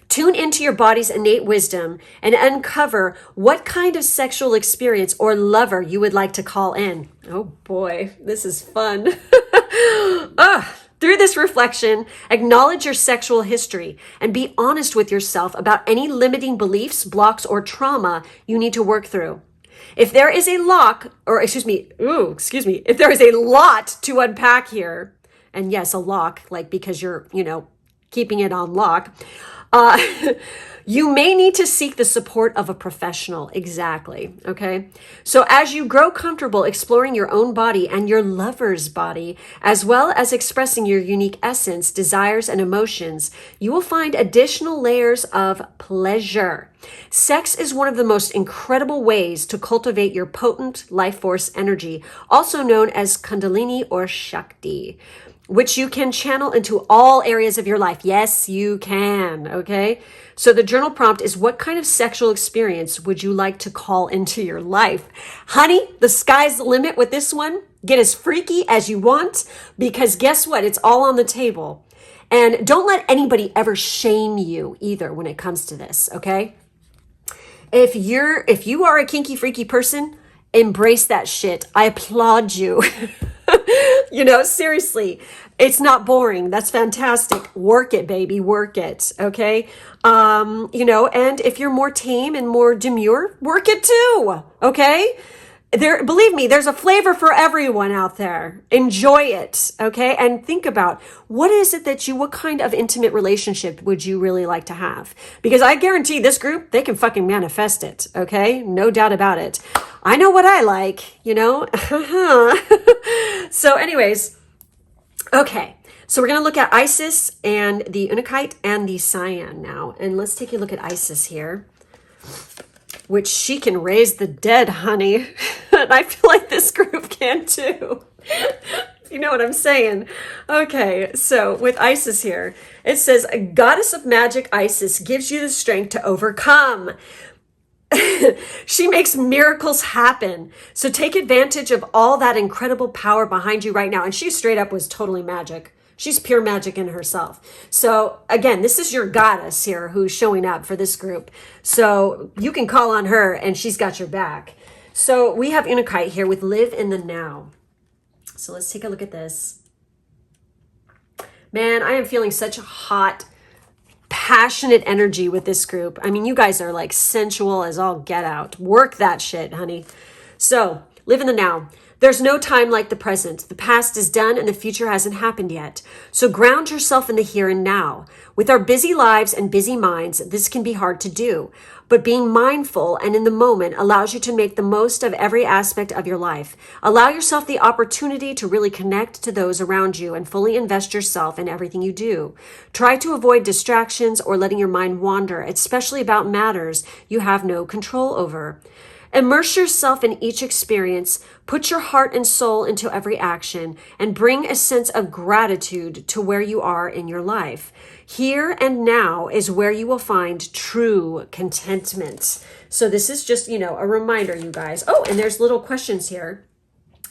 Tune into your body's innate wisdom and uncover what kind of sexual experience or lover you would like to call in. Oh boy, this is fun. Through this reflection, acknowledge your sexual history and be honest with yourself about any limiting beliefs, blocks, or trauma you need to work through. If there is a if there is a lot to unpack here, and yes, a lock, like because you're, keeping it on lock, you may need to seek the support of a professional. Exactly. Okay. So as you grow comfortable exploring your own body and your lover's body, as well as expressing your unique essence, desires, and emotions, you will find additional layers of pleasure. Sex is one of the most incredible ways to cultivate your potent life force energy, also known as Kundalini or Shakti, which you can channel into all areas of your life. Yes, you can. Okay. So the journal prompt is, what kind of sexual experience would you like to call into your life? Honey, the sky's the limit with this one. Get as freaky as you want, because guess what? It's all on the table. And don't let anybody ever shame you either when it comes to this. Okay. If you are a kinky, freaky person, embrace that shit. I applaud you. You know, seriously, it's not boring. That's fantastic. Work it, baby. Work it. Okay. You know, and if you're more tame and more demure, work it too. Okay. There, believe me, there's a flavor for everyone out there. Enjoy it. Okay. And think about what is it that what kind of intimate relationship would you really like to have? Because I guarantee this group, they can fucking manifest it. Okay. No doubt about it. I know what I like, you know? So anyways, okay. So we're going to look at Isis and the Unakite and the Cyan now. And let's take a look at Isis here, which she can raise the dead, honey. And I feel like this group can too. You know what I'm saying? Okay, so with Isis here, it says, a goddess of magic, Isis, gives you the strength to overcome. She makes miracles happen. So take advantage of all that incredible power behind you right now. And she straight up was totally magic. She's pure magic in herself. So again, this is your goddess here who's showing up for this group. So you can call on her and she's got your back. So we have Unakite here with live in the now. So let's take a look at this. Man, I am feeling such a hot, passionate energy with this group. I mean, you guys are like sensual as all get out. Work that shit, honey. So live in the now. There's no time like the present. The past is done and the future hasn't happened yet. So ground yourself in the here and now. With our busy lives and busy minds, this can be hard to do. But being mindful and in the moment allows you to make the most of every aspect of your life. Allow yourself the opportunity to really connect to those around you and fully invest yourself in everything you do. Try to avoid distractions or letting your mind wander, especially about matters you have no control over. Immerse yourself in each experience, put your heart and soul into every action, and bring a sense of gratitude to where you are in your life. Here and now is where you will find true contentment. So this is just, you know, a reminder, you guys. Oh, and there's little questions here.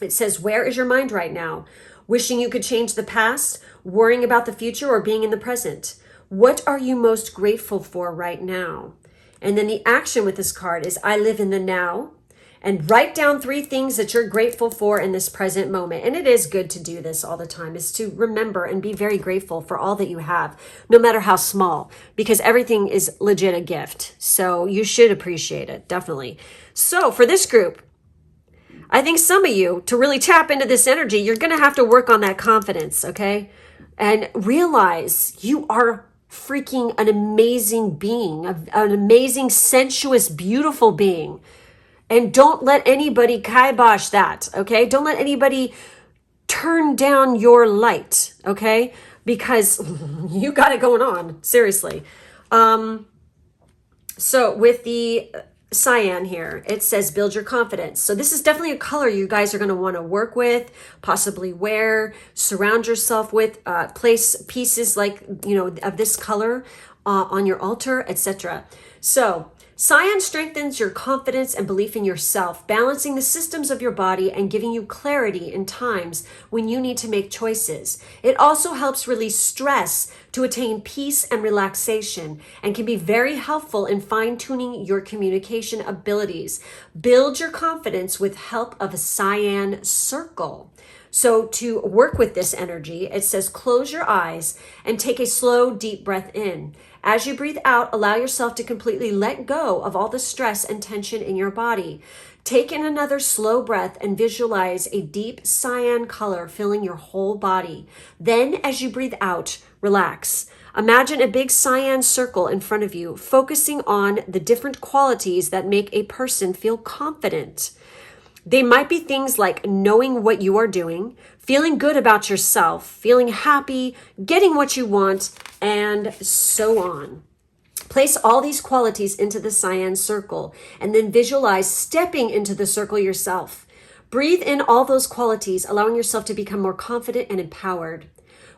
It says, where is your mind right now? Wishing you could change the past, worrying about the future, or being in the present? What are you most grateful for right now? And then the action with this card is I live in the now, and write down 3 things that you're grateful for in this present moment. And it is good to do this all the time, is to remember and be very grateful for all that you have, no matter how small, because everything is legit a gift. So you should appreciate it, definitely. So for this group, I think some of you, to really tap into this energy, you're going to have to work on that confidence, okay? And realize you are freaking an amazing being, an amazing, sensuous, beautiful being. And don't let anybody kibosh that, okay? Don't let anybody turn down your light, okay? Because you got it going on, seriously. So with the Cyan here, it says build your confidence. So this is definitely a color you guys are going to want to work with, possibly wear, surround yourself with, place pieces like, you know, of this color on your altar, etc. So Cyan strengthens your confidence and belief in yourself, balancing the systems of your body and giving you clarity in times when you need to make choices. It also helps release stress to attain peace and relaxation, and can be very helpful in fine-tuning your communication abilities. Build your confidence with help of a Cyan circle. So to work with this energy, it says close your eyes and take a slow, deep breath in. As you breathe out, allow yourself to completely let go of all the stress and tension in your body. Take in another slow breath and visualize a deep cyan color filling your whole body. Then, as you breathe out, relax. Imagine a big cyan circle in front of you, focusing on the different qualities that make a person feel confident. They might be things like knowing what you are doing, feeling good about yourself, feeling happy, getting what you want, and so on. Place all these qualities into the cyan circle and then visualize stepping into the circle yourself. Breathe in all those qualities, allowing yourself to become more confident and empowered.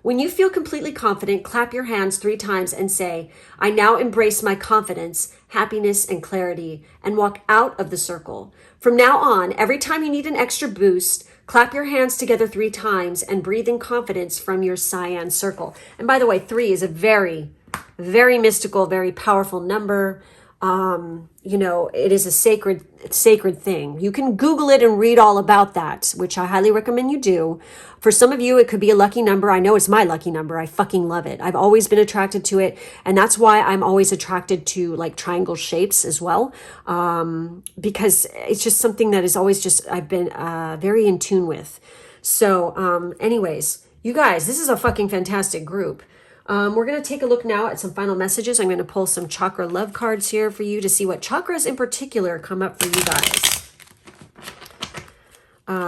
When you feel completely confident, clap your hands 3 times and say, I now embrace my confidence, happiness, and clarity, and walk out of the circle. From now on, every time you need an extra boost, clap your hands together 3 times and breathe in confidence from your cyan circle. And by the way, 3 is a very, very mystical, very powerful number. You know, it is a sacred thing. You can Google it and read all about that, which I highly recommend you do. For some of you, it could be a lucky number. I know it's my lucky number. I fucking love it. I've always been attracted to it. And that's why I'm always attracted to like triangle shapes as well. Because it's just something that is always just, I've been very in tune with. So anyways, you guys, this is a fucking fantastic group. We're going to take a look now at some final messages. I'm going to pull some chakra love cards here for you to see what chakras in particular come up for you guys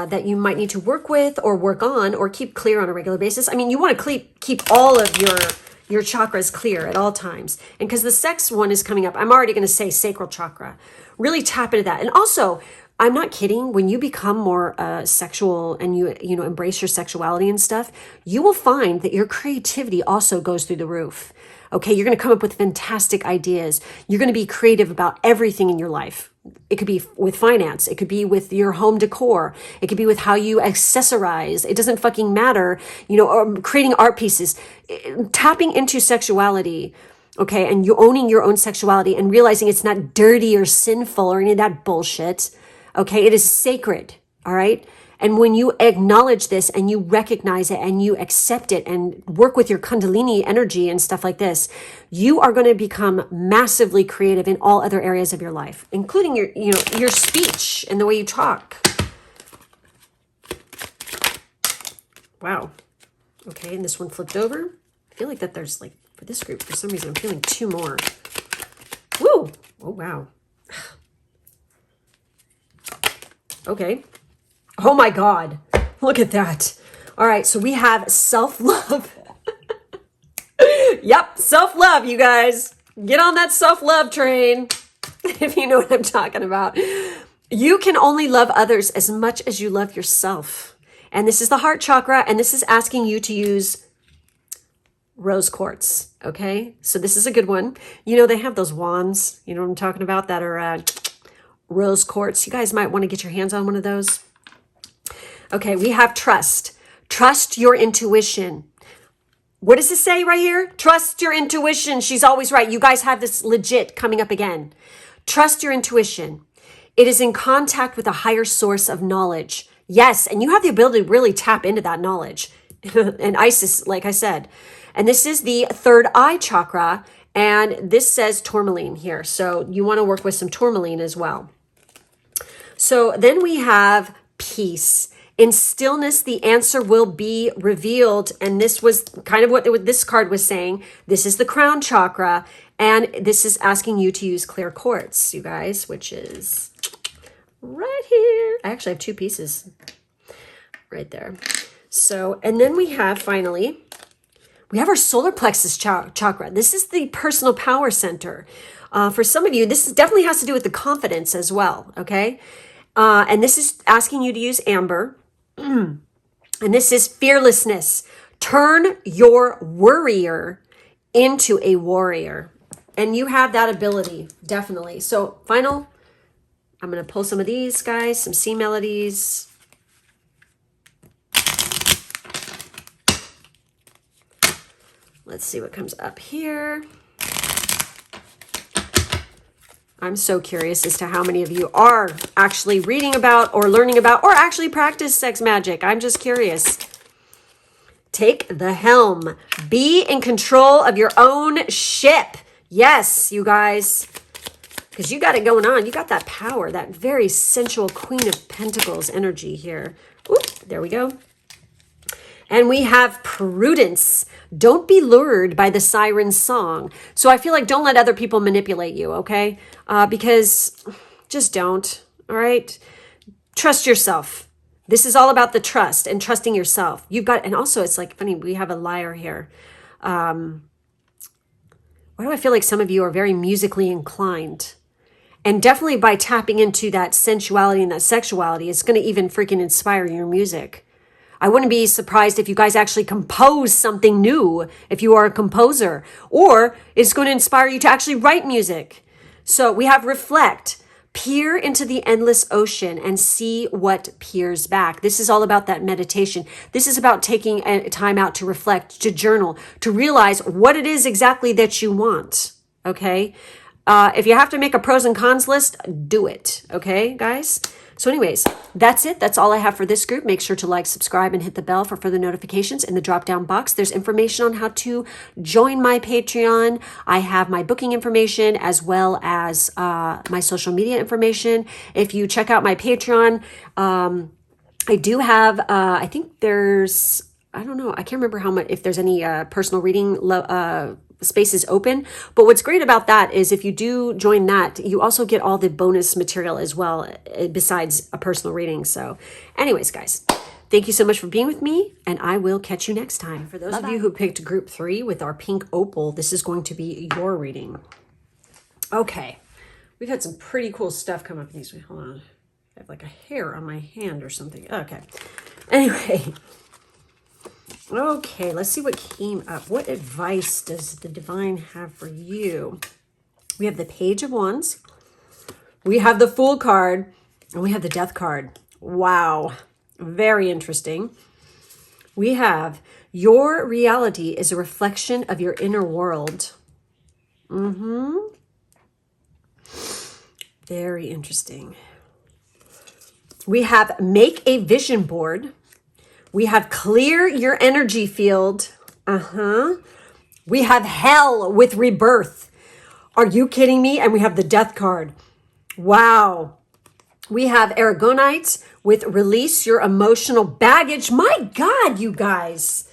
that you might need to work with or work on or keep clear on a regular basis. I mean, you want to keep all of your chakras clear at all times. And because the sex one is coming up, I'm already going to say sacral chakra. Really tap into that. And also, I'm not kidding. When you become more sexual and you know, embrace your sexuality and stuff, you will find that your creativity also goes through the roof. Okay, you're going to come up with fantastic ideas. You're going to be creative about everything in your life. It could be with finance. It could be with your home decor. It could be with how you accessorize. It doesn't fucking matter. You know, or creating art pieces. Tapping into sexuality. Okay, and you owning your own sexuality and realizing it's not dirty or sinful or any of that bullshit. Okay, it is sacred, all right? And when you acknowledge this and you recognize it and you accept it and work with your Kundalini energy and stuff like this, you are going to become massively creative in all other areas of your life, including your, you know, your speech and the way you talk. Wow. Okay, and this one flipped over. I feel like that there's like, for this group, for some reason, I'm feeling two more. Woo! Oh, wow. Okay. Oh my God. Look at that. All right. So we have self-love. Yep. Self-love, you guys. Get on that self-love train. If you know what I'm talking about. You can only love others as much as you love yourself. And this is the heart chakra. And this is asking you to use rose quartz. Okay. So this is a good one. You know, they have those wands, you know what I'm talking about, that are rose quartz. You guys might want to get your hands on one of those. Okay, we have trust. Trust your intuition. What does it say right here? Trust your intuition. She's always right. You guys have this legit coming up again. Trust your intuition. It is in contact with a higher source of knowledge. Yes, and you have the ability to really tap into that knowledge. And Isis, like I said. And this is the third eye chakra. And this says tourmaline here. So you want to work with some tourmaline as well. So then we have peace. In stillness, the answer will be revealed. And this was kind of what this card was saying. This is the crown chakra. And this is asking you to use clear quartz, you guys, which is right here. I actually have two pieces right there. So, and then we have finally, we have our solar plexus chakra. This is the personal power center. For some of you, this definitely has to do with the confidence as well, okay? And this is asking you to use amber. And this is fearlessness. Turn your worrier into a warrior. And you have that ability, definitely. So final, I'm going to pull some of these guys, some C melodies. Let's see what comes up here. I'm so curious as to how many of you are actually reading about or learning about or actually practice sex magic. I'm just curious. Take the helm. Be in control of your own ship. Yes, you guys. Because you got it going on. You got that power, that very sensual Queen of Pentacles energy here. Oop, there we go. And we have prudence. Don't be lured by the siren's song. So I feel like don't let other people manipulate you, okay? Because just don't, all right? Trust yourself. This is all about the trust and trusting yourself. You've got, and also it's like funny, we have a liar here. Why do I feel like some of you are very musically inclined? And definitely by tapping into that sensuality and that sexuality, it's going to even freaking inspire your music. I wouldn't be surprised if you guys actually compose something new, if you are a composer, or it's going to inspire you to actually write music. So we have reflect, peer into the endless ocean and see what peers back. This is all about that meditation. This is about taking a time out to reflect, to journal, to realize what it is exactly that you want. Okay. If you have to make a pros and cons list, do it. Okay, guys? So anyways, that's it. That's all I have for this group. Make sure to like, subscribe, and hit the bell for further notifications. In the drop-down box, there's information on how to join my Patreon. I have my booking information as well as my social media information. If you check out my Patreon, I do have, I think there's, I don't know, I can't remember how much, if there's any personal reading spaces open. But what's great about that is if you do join that, you also get all the bonus material as well, besides a personal reading. So anyways, guys, thank you so much for being with me, and I will catch you next time. For those of you who picked group 3 with our pink opal, this is going to be your reading. Okay, we've had some pretty cool stuff come up in these. Hold on, I have like a hair on my hand or something. Okay, anyway. Okay, let's see what came up. What advice does the divine have for you? We have the Page of Wands. We have the Fool card. And we have the Death card. Wow. Very interesting. We have your reality is a reflection of your inner world. Very interesting. We have make a vision board. We have clear your energy field. We have hell with rebirth. Are you kidding me? And we have the Death card. Wow. We have Aragonite with release your emotional baggage. My God, you guys.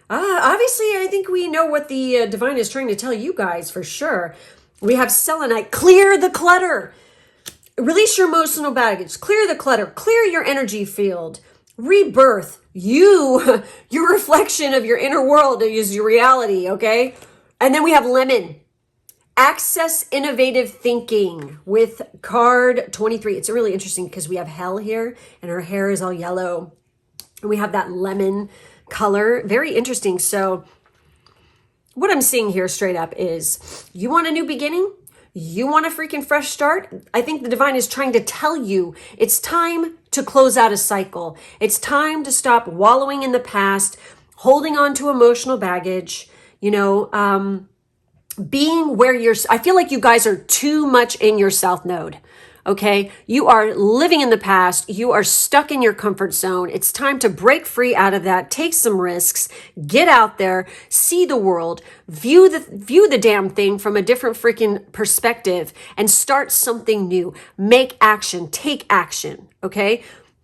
Obviously, I think we know what the divine is trying to tell you guys for sure. We have Selenite. Clear the clutter. Release your emotional baggage. Clear the clutter. Clear your energy field. Rebirth. Your reflection of your inner world is your reality, okay? And then we have Lemon. Access innovative thinking with card 23. It's really interesting because we have Hell here and her hair is all yellow. And we have that lemon color. Very interesting. So what I'm seeing here straight up is you want a new beginning? You want a freaking fresh start? I think the divine is trying to tell you it's time to close out a cycle. It's time to stop wallowing in the past, holding on to emotional baggage, being where I feel like you guys are too much in your South Node. Okay, you are living in the past. You are stuck in your comfort zone. It's time to break free out of that. Take some risks. Get out there. See the world. View the damn thing from a different freaking perspective and start something new. Make action. Take action. Okay.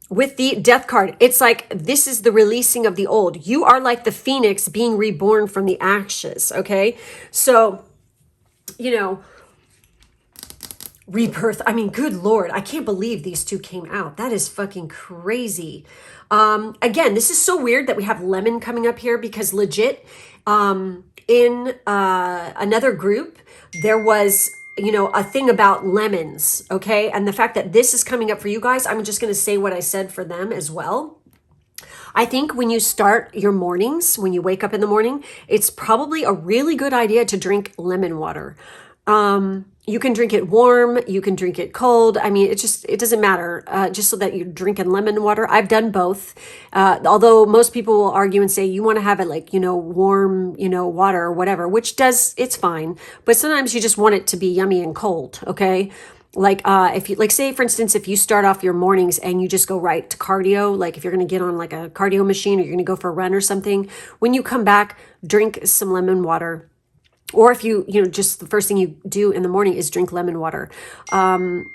With the Death card, it's like this is the releasing of the old. You are like the phoenix being reborn from the ashes. Okay, so rebirth. I mean, good Lord, I can't believe these two came out. That is fucking crazy. Again, this is so weird that we have Lemon coming up here because legit, in another group, there was, a thing about lemons, okay? And the fact that this is coming up for you guys, I'm just going to say what I said for them as well. I think when you start your mornings, when you wake up in the morning, it's probably a really good idea to drink lemon water. You can drink it warm, you can drink it cold. I mean, it doesn't matter, just so that you're drinking lemon water. I've done both. Although most people will argue and say you want to have it like, warm, water or whatever, which it's fine. But sometimes you just want it to be yummy and cold. Okay. Like, if you, like, say, for instance, if you start off your mornings and you just go right to cardio, like if you're going to get on like a cardio machine or you're going to go for a run or something, when you come back, drink some lemon water. Or if just the first thing you do in the morning is drink lemon water,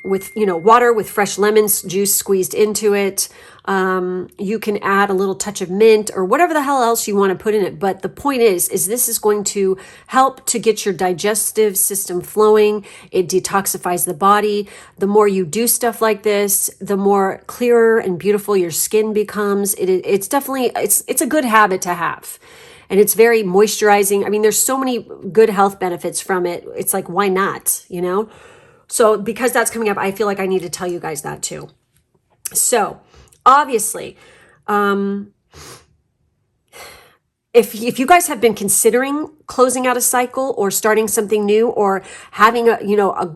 with, water with fresh lemon juice squeezed into it. You can add a little touch of mint or whatever the hell else you want to put in it. But the point is this is going to help to get your digestive system flowing. It detoxifies the body. The more you do stuff like this, the more clearer and beautiful your skin becomes. It's definitely, it's a good habit to have. And it's very moisturizing. I mean, there's so many good health benefits from it. It's like, why not, So because that's coming up, I feel like I need to tell you guys that too. So obviously, if you guys have been considering closing out a cycle or starting something new or having a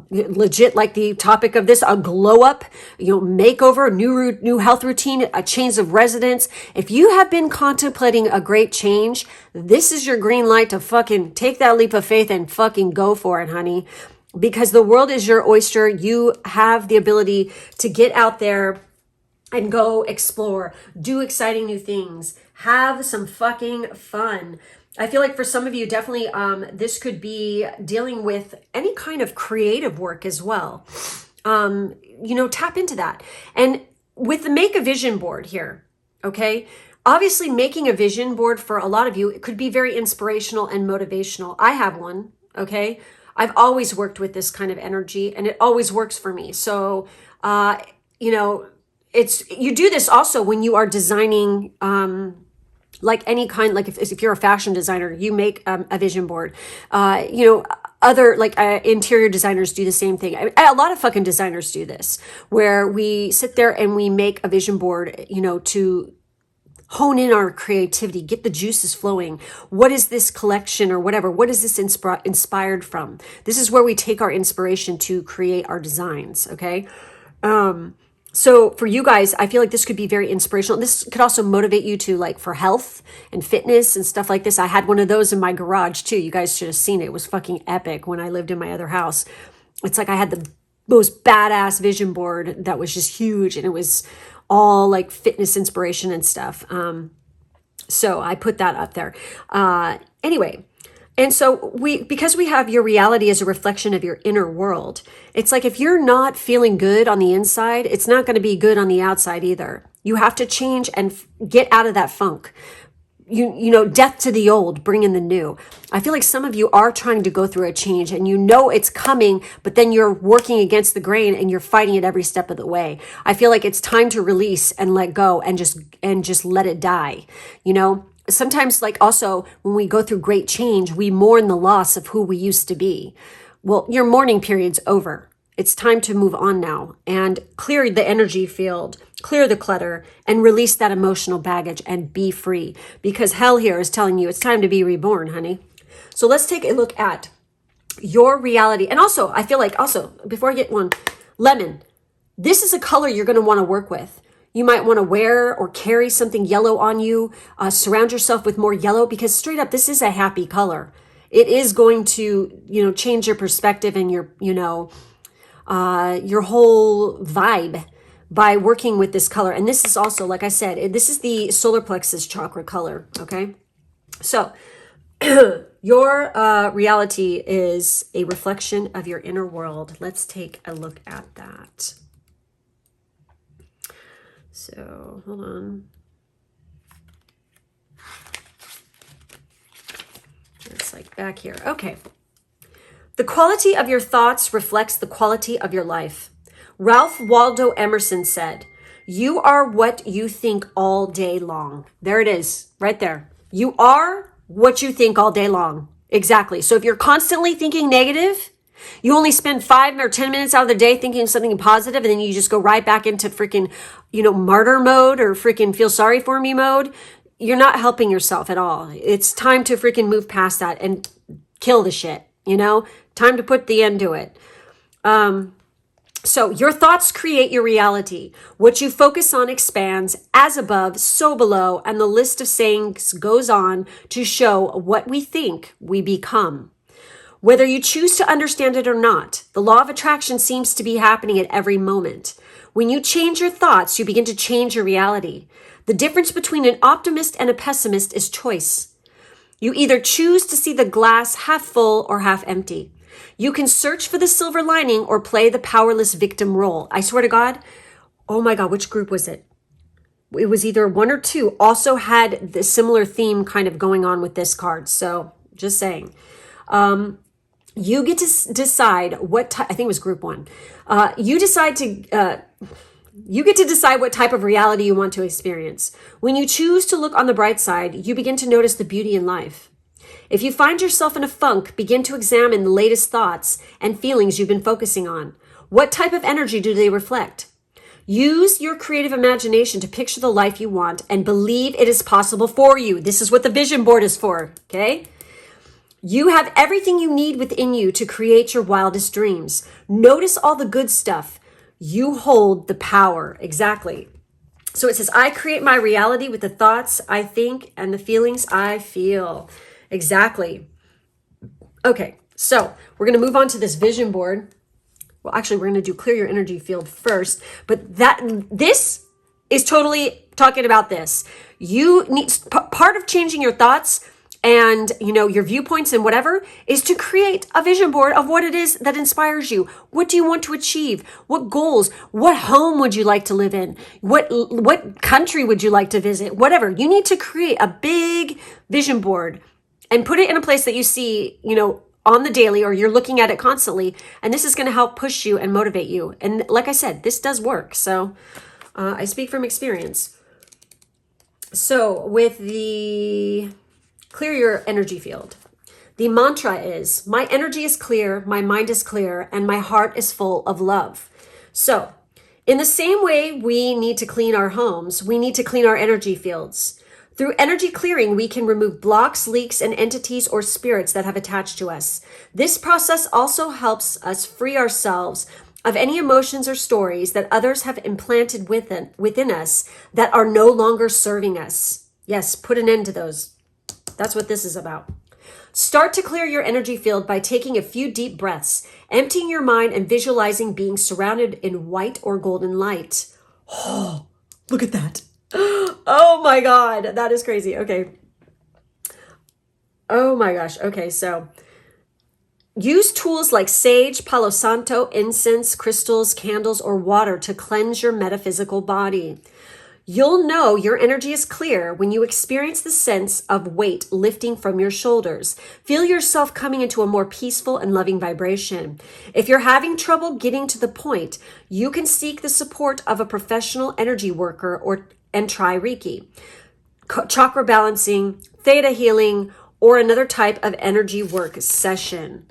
legit, like the topic of this, a glow up, makeover, new health routine, a change of residence. If you have been contemplating a great change, this is your green light to fucking take that leap of faith and fucking go for it, honey. because the world is your oyster. You have the ability to get out there and go explore, do exciting new things, have some fucking fun. I feel like for some of you, definitely, this could be dealing with any kind of creative work as well. Tap into that. And with the make a vision board here, okay? Obviously, making a vision board for a lot of you, it could be very inspirational and motivational. I have one, okay? I've always worked with this kind of energy and it always works for me. So, you do this also when you are designing, like any kind, like if you're a fashion designer, you make a vision board. Other like interior designers do the same thing. A lot of fucking designers do this, where we sit there and we make a vision board, to hone in our creativity, get the juices flowing. What is this collection or whatever? What is this inspired from? This is where we take our inspiration to create our designs. Okay. So for you guys, I feel like this could be very inspirational. This could also motivate you to like for health and fitness and stuff like this. I had one of those in my garage too. You guys should have seen it. It was fucking epic when I lived in my other house. It's like I had the most badass vision board that was just huge and it was all like fitness inspiration and stuff. So I put that up there. Anyway. And so because we have your reality as a reflection of your inner world, it's like if you're not feeling good on the inside, it's not going to be good on the outside either. You have to change and get out of that funk. Death to the old, bring in the new. I feel like some of you are trying to go through a change and it's coming, but then you're working against the grain and you're fighting it every step of the way. I feel like it's time to release and let go and just let it die, Sometimes, like also when we go through great change, we mourn the loss of who we used to be. Well, your mourning period's over. It's time to move on now and clear the energy field, clear the clutter, and release that emotional baggage and be free. Because hell here is telling you it's time to be reborn, honey. So let's take a look at your reality. And also, I feel like before I get one, lemon. This is a color you're going to want to work with. You might want to wear or carry something yellow on you. Surround yourself with more yellow because straight up, this is a happy color. It is going to, change your perspective and your whole vibe by working with this color. And this is also, like I said, this is the solar plexus chakra color. Okay. So your reality is a reflection of your inner world. Let's take a look at that. So hold on. It's like back here. Okay. The quality of your thoughts reflects the quality of your life. Ralph Waldo Emerson said, "You are what you think all day long." There it is, right there. You are what you think all day long. Exactly. So if you're constantly thinking negative, you only spend 5 or 10 minutes out of the day thinking of something positive, and then you just go right back into freaking, martyr mode or freaking feel sorry for me mode. You're not helping yourself at all. It's time to freaking move past that and kill the shit, Time to put the end to it. So your thoughts create your reality. What you focus on expands, as above, so below, and the list of sayings goes on to show what we think we become. Whether you choose to understand it or not, the law of attraction seems to be happening at every moment. When you change your thoughts, you begin to change your reality. The difference between an optimist and a pessimist is choice. You either choose to see the glass half full or half empty. You can search for the silver lining or play the powerless victim role. I swear to God, oh my God, which group was it? It was either 1 or 2 also had the similar theme kind of going on with this card. So just saying. You get to decide what type, I think it was group 1. You get to decide what type of reality you want to experience. When you choose to look on the bright side, you begin to notice the beauty in life. If you find yourself in a funk, begin to examine the latest thoughts and feelings you've been focusing on. What type of energy do they reflect? Use your creative imagination to picture the life you want and believe it is possible for you. This is what the vision board is for, okay? You have everything you need within you to create your wildest dreams. Notice all the good stuff. You hold the power. Exactly. So it says, I create my reality with the thoughts I think and the feelings I feel. Exactly. Okay. So we're going to move on to this vision board. Well, actually, we're going to do clear your energy field first, but this is totally talking about this. You need, part of changing your thoughts and, your viewpoints and whatever is to create a vision board of what it is that inspires you. What do you want to achieve? What goals? What home would you like to live in? What country would you like to visit? Whatever. You need to create a big vision board and put it in a place that you see, on the daily, or you're looking at it constantly. And this is going to help push you and motivate you. And like I said, this does work. So I speak from experience. So with the clear your energy field, the mantra is, my energy is clear, my mind is clear, and my heart is full of love. So in the same way we need to clean our homes, we need to clean our energy fields. Through energy clearing, we can remove blocks, leaks, and entities or spirits that have attached to us. This process also helps us free ourselves of any emotions or stories that others have implanted within us that are no longer serving us. Yes, put an end to those. That's what this is about. Start to clear your energy field by taking a few deep breaths, emptying your mind and visualizing being surrounded in white or golden light. Oh, look at that. Oh my God, that is crazy. Okay. Oh my gosh. Okay, so use tools like sage, palo santo, incense, crystals, candles, or water to cleanse your metaphysical body. You'll know your energy is clear when you experience the sense of weight lifting from your shoulders. Feel yourself coming into a more peaceful and loving vibration. If you're having trouble getting to the point, you can seek the support of a professional energy worker and try Reiki, chakra balancing, theta healing, or another type of energy work session.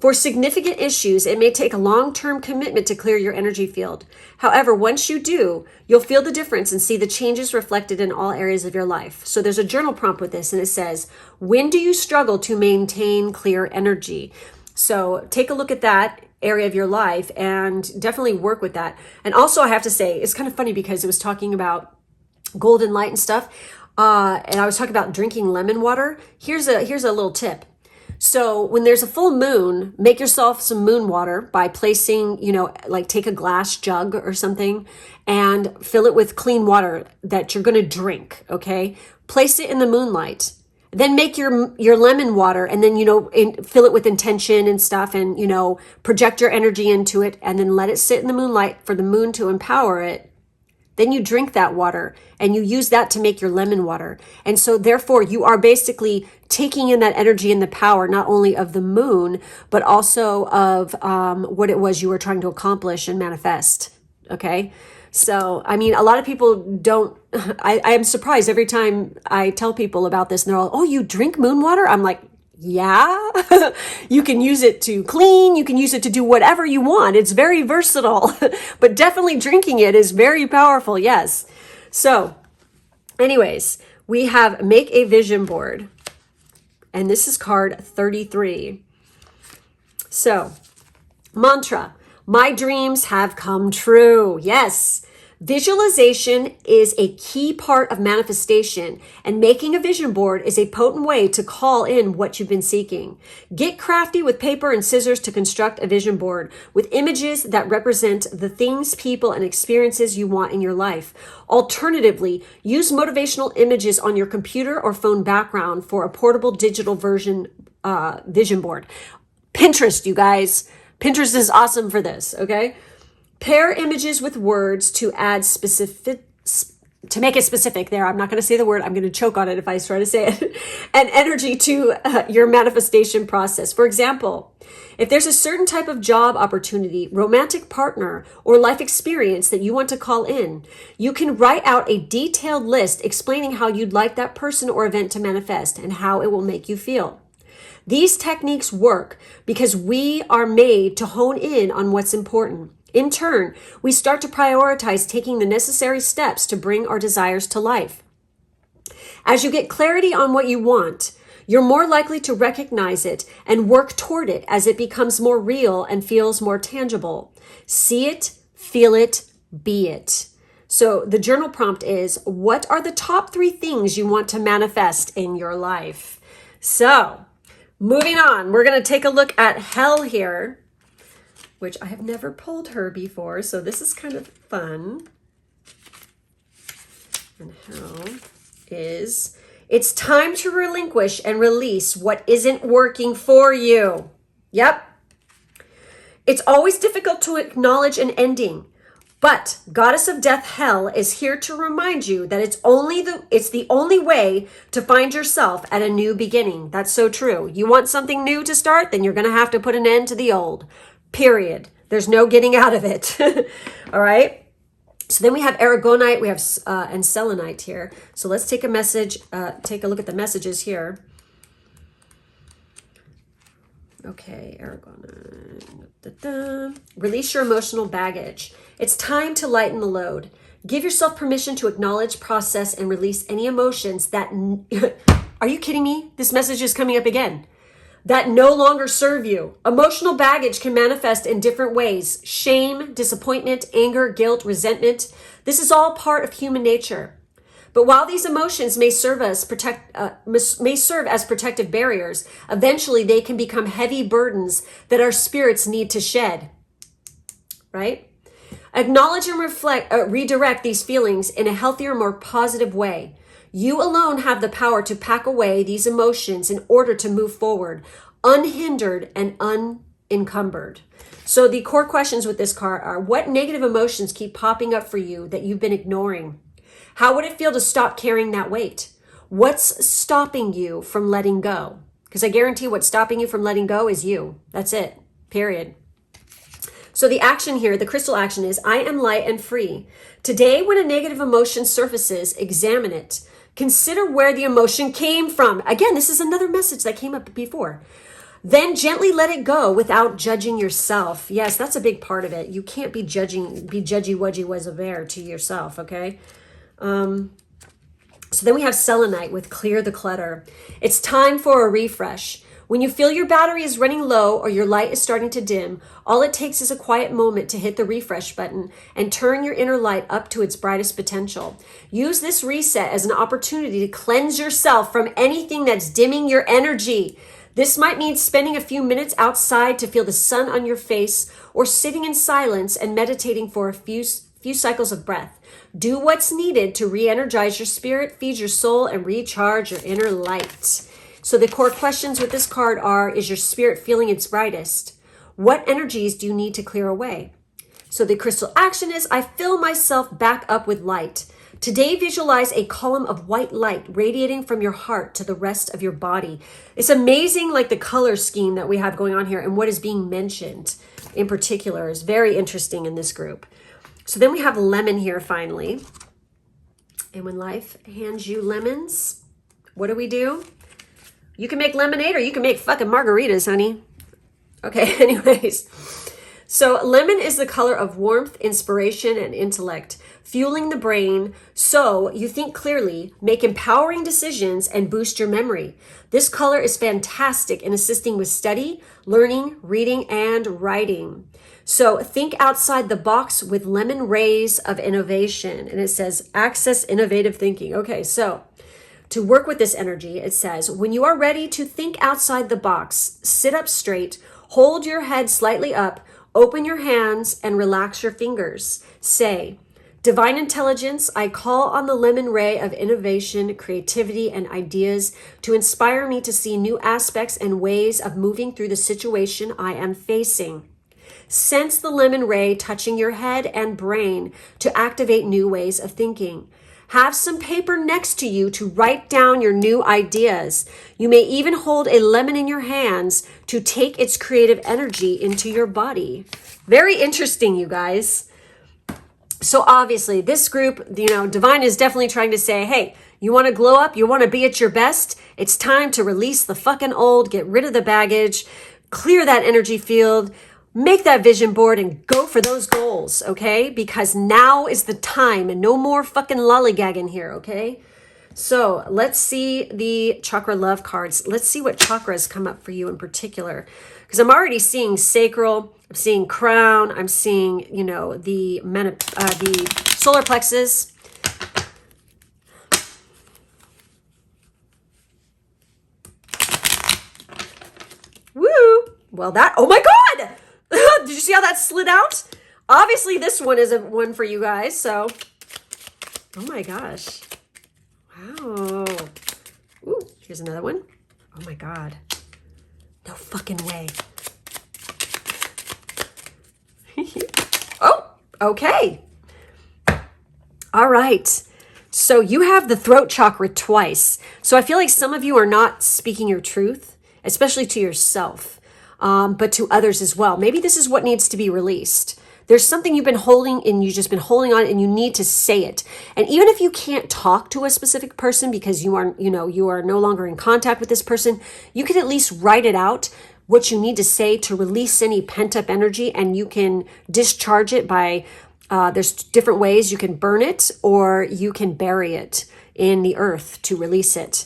For significant issues, it may take a long-term commitment to clear your energy field. However, once you do, you'll feel the difference and see the changes reflected in all areas of your life. So there's a journal prompt with this, and it says, when do you struggle to maintain clear energy? So take a look at that area of your life and definitely work with that. And also I have to say, it's kind of funny because it was talking about golden light and stuff. And I was talking about drinking lemon water. Here's a little tip. So when there's a full moon, make yourself some moon water by placing, like take a glass jug or something and fill it with clean water that you're going to drink. Okay. Place it in the moonlight. Then make your lemon water and then, fill it with intention and stuff and, project your energy into it and then let it sit in the moonlight for the moon to empower it. Then you drink that water and you use that to make your lemon water. And so therefore you are basically taking in that energy and the power, not only of the moon, but also of what it was you were trying to accomplish and manifest. Okay. So, I mean, a lot of people don't, I am surprised every time I tell people about this and they're all, oh, you drink moon water? I'm like, yeah, you can use it to clean. You can use it to do whatever you want. It's very versatile, but definitely drinking it is very powerful. Yes. So anyways, we have make a vision board and this is card 33. So mantra, my dreams have come true. Yes. Visualization is a key part of manifestation, and making a vision board is a potent way to call in what you've been seeking. Get crafty with paper and scissors to construct a vision board with images that represent the things, people, and experiences you want in your life. Alternatively, use motivational images on your computer or phone background for a portable digital version vision board. Pinterest, you guys. Pinterest is awesome for this, okay? Pair images with words to add to make it specific there. I'm not going to say the word. I'm going to choke on it if I try to say it. And energy to your manifestation process. For example, if there's a certain type of job opportunity, romantic partner, or life experience that you want to call in, you can write out a detailed list explaining how you'd like that person or event to manifest and how it will make you feel. These techniques work because we are made to hone in on what's important. In turn, we start to prioritize taking the necessary steps to bring our desires to life. As you get clarity on what you want, you're more likely to recognize it and work toward it as it becomes more real and feels more tangible. See it, feel it, be it. So the journal prompt is, what are the top 3 things you want to manifest in your life? So Moving on, we're going to take a look at Hell here, which I have never pulled her before, so this is kind of fun. And Hell is, it's time to relinquish and release what isn't working for you. Yep. It's always difficult to acknowledge an ending, but Goddess of Death Hell is here to remind you that it's the only way to find yourself at a new beginning. That's so true. You want something new to start, then you're going to have to put an end to the old. Period. There's no getting out of it. All right. So then we have Aragonite, we have and Selenite here. So let's take a message, take a look at the messages here. Okay, Aragonite. Release your emotional baggage. It's time to lighten the load. Give yourself permission to acknowledge, process, and release any emotions that... Are you kidding me? This message is coming up again. That no longer serve you. Emotional baggage can manifest in different ways. Shame, disappointment, anger, guilt, resentment. This is all part of human nature. But while these emotions may serve as protective barriers, eventually they can become heavy burdens that our spirits need to shed. Right? Acknowledge and redirect these feelings in a healthier, more positive way. You alone have the power to pack away these emotions in order to move forward, unhindered and unencumbered. So the core questions with this card are, what negative emotions keep popping up for you that you've been ignoring? How would it feel to stop carrying that weight? What's stopping you from letting go? Because I guarantee what's stopping you from letting go is you. That's it. Period. So the action here, the crystal action is, I am light and free. Today, when a negative emotion surfaces, examine it. Consider where the emotion came from. Again, this is another message that came up before. Then gently let it go without judging yourself. Yes, that's a big part of it. You can't be judgy-wudgy was a bear to yourself, okay? So then we have Selenite with Clear the Clutter. It's time for a refresh. When you feel your battery is running low or your light is starting to dim, all it takes is a quiet moment to hit the refresh button and turn your inner light up to its brightest potential. Use this reset as an opportunity to cleanse yourself from anything that's dimming your energy. This might mean spending a few minutes outside to feel the sun on your face, or sitting in silence and meditating for a few cycles of breath. Do what's needed to re-energize your spirit, feed your soul, and recharge your inner light. So the core questions with this card are, is your spirit feeling its brightest? What energies do you need to clear away? So the crystal action is, I fill myself back up with light. Today, visualize a column of white light radiating from your heart to the rest of your body. It's amazing, like the color scheme that we have going on here and what is being mentioned in particular is very interesting in this group. So then we have lemon here finally. And when life hands you lemons, what do? You can make lemonade or you can make fucking margaritas, honey. Okay, anyways. So lemon is the color of warmth, inspiration, and intellect, fueling the brain so you think clearly, make empowering decisions, and boost your memory. This color is fantastic in assisting with study, learning, reading, and writing. So think outside the box with lemon rays of innovation. And it says, access innovative thinking. Okay, so to work with this energy, it says, when you are ready to think outside the box, sit up straight, hold your head slightly up, open your hands, and relax your fingers. Say, Divine Intelligence, I call on the lemon ray of innovation, creativity, and ideas to inspire me to see new aspects and ways of moving through the situation I am facing. Sense the lemon ray touching your head and brain to activate new ways of thinking. Have some paper next to you to write down your new ideas. You may even hold a lemon in your hands to take its creative energy into your body. Very interesting, you guys. So obviously this group, Divine is definitely trying to say, hey, you want to glow up? You want to be at your best? It's time to release the fucking old, get rid of the baggage, clear that energy field, make that vision board and go for those goals, okay? Because now is the time and no more fucking lollygagging here, okay? So let's see the chakra love cards. Let's see what chakras come up for you in particular. Because I'm already seeing sacral, I'm seeing crown, I'm seeing, the solar plexus. Well, oh my God! Did you see how that slid out? Obviously, this one is a one for you guys, so. Oh my gosh. Wow. Ooh, here's another one. Oh my God. No fucking way. Oh, okay. All right. So you have the throat chakra twice. So I feel like some of you are not speaking your truth, especially to yourself, but to others as well. Maybe this is what needs to be released. There's something you've been holding and you've just been holding on, and you need to say it. And even if you can't talk to a specific person because you are no longer in contact with this person, you can at least write it out, what you need to say to release any pent up energy, and you can discharge it by there's different ways. You can burn it or you can bury it in the earth to release it.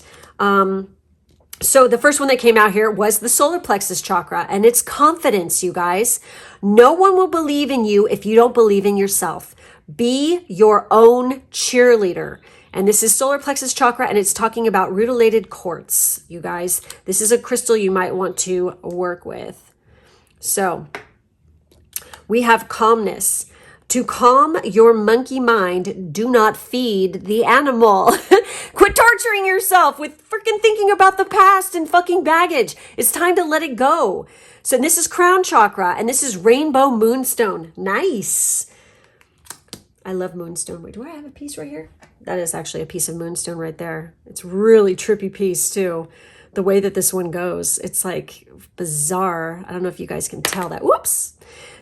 So the first one that came out here was the solar plexus chakra, and it's confidence, you guys. No one will believe in you if you don't believe in yourself. Be your own cheerleader. And this is solar plexus chakra, and it's talking about rutilated quartz, you guys. This is a crystal you might want to work with. So we have calmness. To calm your monkey mind, do not feed the animal. Quit torturing yourself with freaking thinking about the past and fucking baggage. It's time to let it go. So this is crown chakra, and this is rainbow moonstone. Nice. I love moonstone. Wait, do I have a piece right here? That is actually a piece of moonstone right there. It's really trippy piece too. The way that this one goes, it's like bizarre. I don't know if you guys can tell that. Whoops.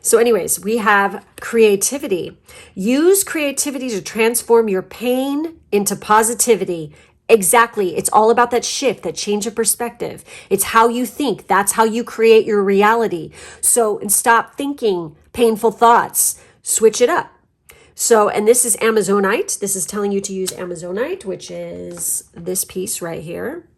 So anyways, we have creativity. Use creativity to transform your pain into positivity. Exactly. It's all about that shift, that change of perspective. It's how you think. That's how you create your reality. So stop thinking painful thoughts. Switch it up. So, and this is Amazonite. This is telling you to use Amazonite, which is this piece right here.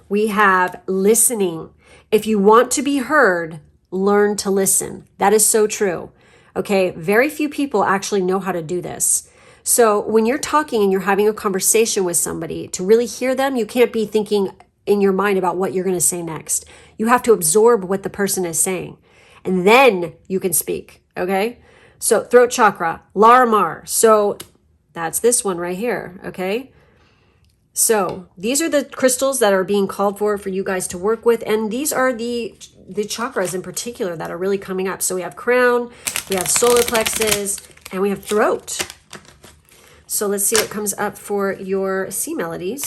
We have listening. If you want to be heard, learn to listen. That is so true. Okay. Very few people actually know how to do this. So when you're talking and you're having a conversation with somebody, to really hear them, you can't be thinking in your mind about what you're going to say next. You have to absorb what the person is saying, and then you can speak. Okay. So throat chakra, Larimar. So that's this one right here. Okay. So these are the crystals that are being called for you guys to work with. And these are the chakras in particular that are really coming up. So we have crown, we have solar plexus, and we have throat. So let's see what comes up for your sea melodies.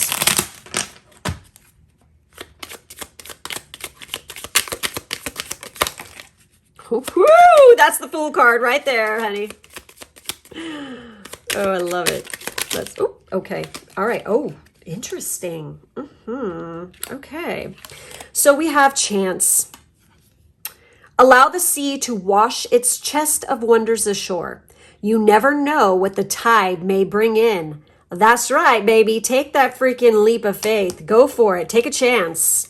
Woo! That's the Fool card right there, honey. Oh, I love it. Okay. All right. Oh, interesting. Okay. So we have chance. Allow the sea to wash its chest of wonders ashore. You never know what the tide may bring in. That's right, baby. Take that freaking leap of faith. Go for it. Take a chance.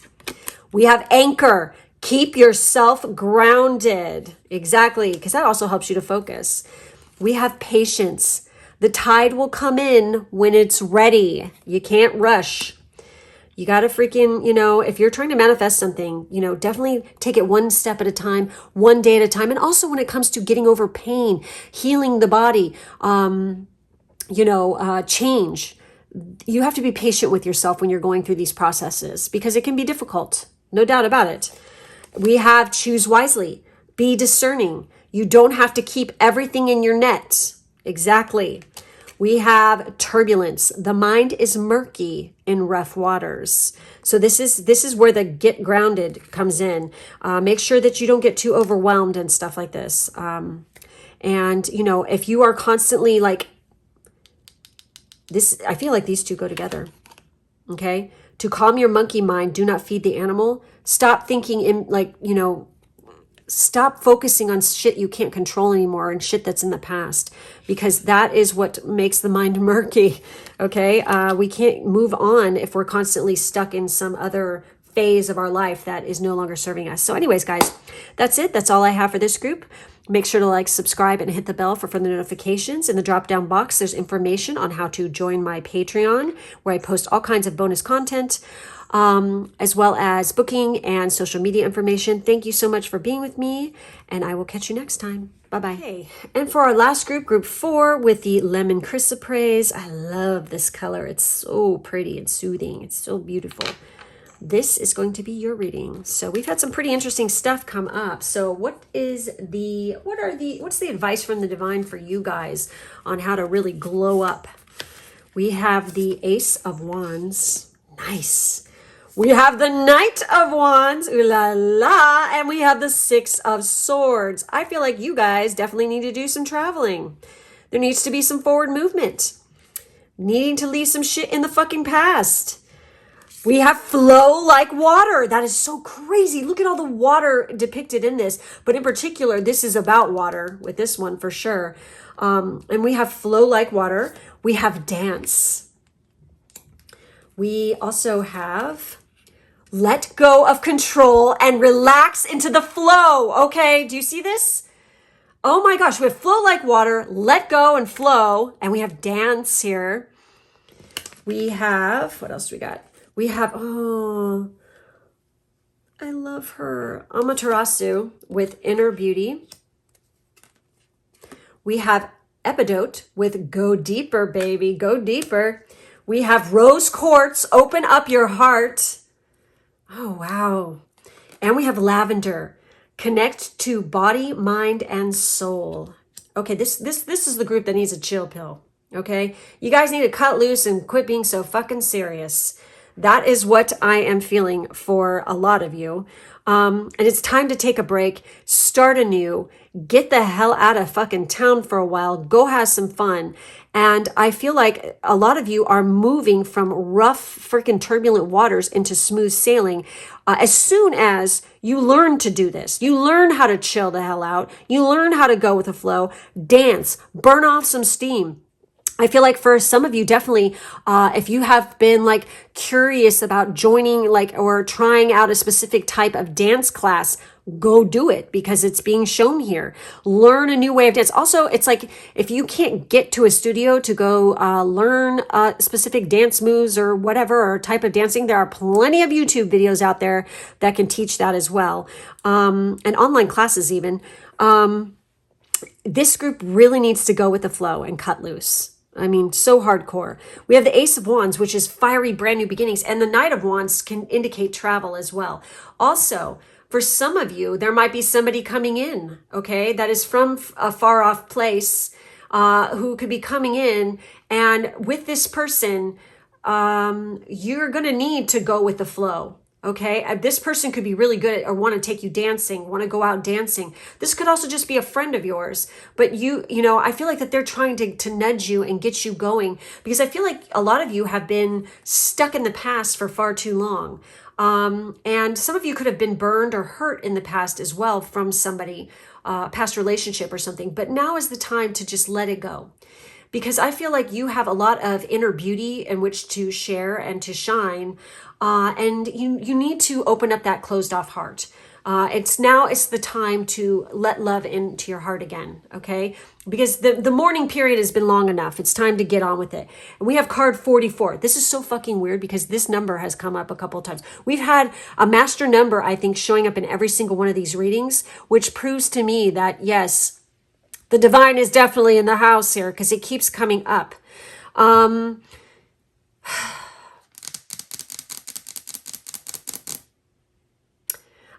We have anchor. Keep yourself grounded. Exactly, because that also helps you to focus. We have patience. The tide will come in when it's ready. You can't rush. You got to freaking, if you're trying to manifest something, definitely take it one step at a time, one day at a time. And also when it comes to getting over pain, healing the body, change, you have to be patient with yourself when you're going through these processes because it can be difficult. No doubt about it. We have choose wisely, be discerning. You don't have to keep everything in your net. Exactly. We have turbulence. The mind is murky in rough waters. So this is where the get grounded comes in. Make sure that you don't get too overwhelmed and stuff like this. And if you are constantly like this, I feel like these two go together. Okay. To calm your monkey mind, do not feed the animal. Stop thinking stop focusing on shit you can't control anymore and shit that's in the past, because that is what makes the mind murky. Okay. We can't move on if we're constantly stuck in some other phase of our life that is no longer serving us. So anyways, guys, that's it. That's all I have for this group. Make sure to like, subscribe, and hit the bell for further notifications. In the drop-down box, there's information on how to join my Patreon, where I post all kinds of bonus content, as well as booking and social media information. Thank you so much for being with me, and I will catch you next time. Bye-bye. Okay. And for our last group, group 4, with the lemon chrysoprase. I love this color. It's so pretty and soothing. It's so beautiful. This is going to be your reading. So we've had some pretty interesting stuff come up. So what's the advice from the divine for you guys on how to really glow up? We have the Ace of Wands. Nice. We have the Knight of Wands, ooh la la, and we have the Six of Swords. I feel like you guys definitely need to do some traveling. There needs to be some forward movement. Needing to leave some shit in the fucking past. We have flow like water. That is so crazy. Look at all the water depicted in this. But in particular, this is about water with this one for sure. And we have flow like water. We have dance. We also have let go of control and relax into the flow. Okay, do you see this? Oh my gosh, we have flow like water, let go and flow, and we have dance here. We have, what else do we got? We have, oh, I love her, Amaterasu with inner beauty. We have Epidote with go deeper, baby, go deeper. We have rose quartz, open up your heart. Oh, wow. And we have lavender, connect to body, mind, and soul. Okay, this is the group that needs a chill pill, okay? You guys need to cut loose and quit being so fucking serious. That is what I am feeling for a lot of you. And it's time to take a break, start anew, get the hell out of fucking town for a while, go have some fun. And I feel like a lot of you are moving from rough, freaking turbulent waters into smooth sailing. As soon as you learn to do this, you learn how to chill the hell out, you learn how to go with the flow, dance, burn off some steam. I feel like for some of you, definitely, if you have been like curious about joining like or trying out a specific type of dance class, go do it because it's being shown here. Learn a new way of dance. Also, it's like if you can't get to a studio to go learn specific dance moves or whatever or type of dancing, there are plenty of YouTube videos out there that can teach that as well. And online classes even. This group really needs to go with the flow and cut loose. I mean, so hardcore. We have the Ace of Wands, which is fiery, brand new beginnings. And the Knight of Wands can indicate travel as well. Also, for some of you, there might be somebody coming in, okay, that is from a far off place who could be coming in. And with this person, you're going to need to go with the flow. Okay, this person could be really good at, or want to take you dancing, want to go out dancing. This could also just be a friend of yours, but you know, I feel like that they're trying to nudge you and get you going because I feel like a lot of you have been stuck in the past for far too long. And some of you could have been burned or hurt in the past as well from somebody, past relationship or something, but now is the time to just let it go. Because I feel like you have a lot of inner beauty in which to share and to shine. And you need to open up that closed off heart. It's the time to let love into your heart again, okay? Because the mourning period has been long enough. It's time to get on with it. And we have card 44. This is so fucking weird because this number has come up a couple of times. We've had a master number, I think, showing up in every single one of these readings, which proves to me that, yes, the divine is definitely in the house here because it keeps coming up.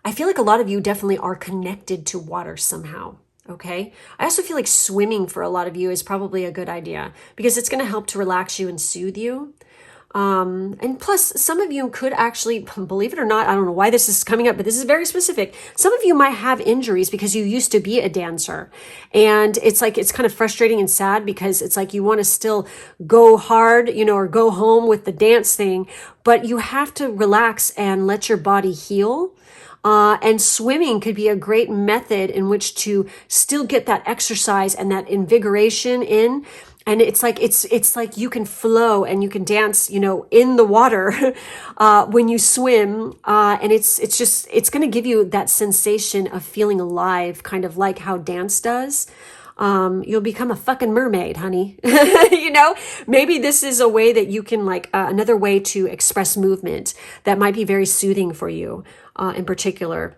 I feel like a lot of you definitely are connected to water somehow. Okay. I also feel like swimming for a lot of you is probably a good idea because it's going to help to relax you and soothe you. And plus some of you could actually, believe it or not, I don't know why this is coming up, but this is very specific. Some of you might have injuries because you used to be a dancer and it's like, it's kind of frustrating and sad because it's like you want to still go hard, you know, or go home with the dance thing, but you have to relax and let your body heal. And swimming could be a great method in which to still get that exercise and that invigoration in. And it's like you can flow and you can dance, you know, in the water when you swim. And it's going to give you that sensation of feeling alive, kind of like how dance does. You'll become a fucking mermaid, honey. You know, maybe this is a way that you can another way to express movement that might be very soothing for you, in particular.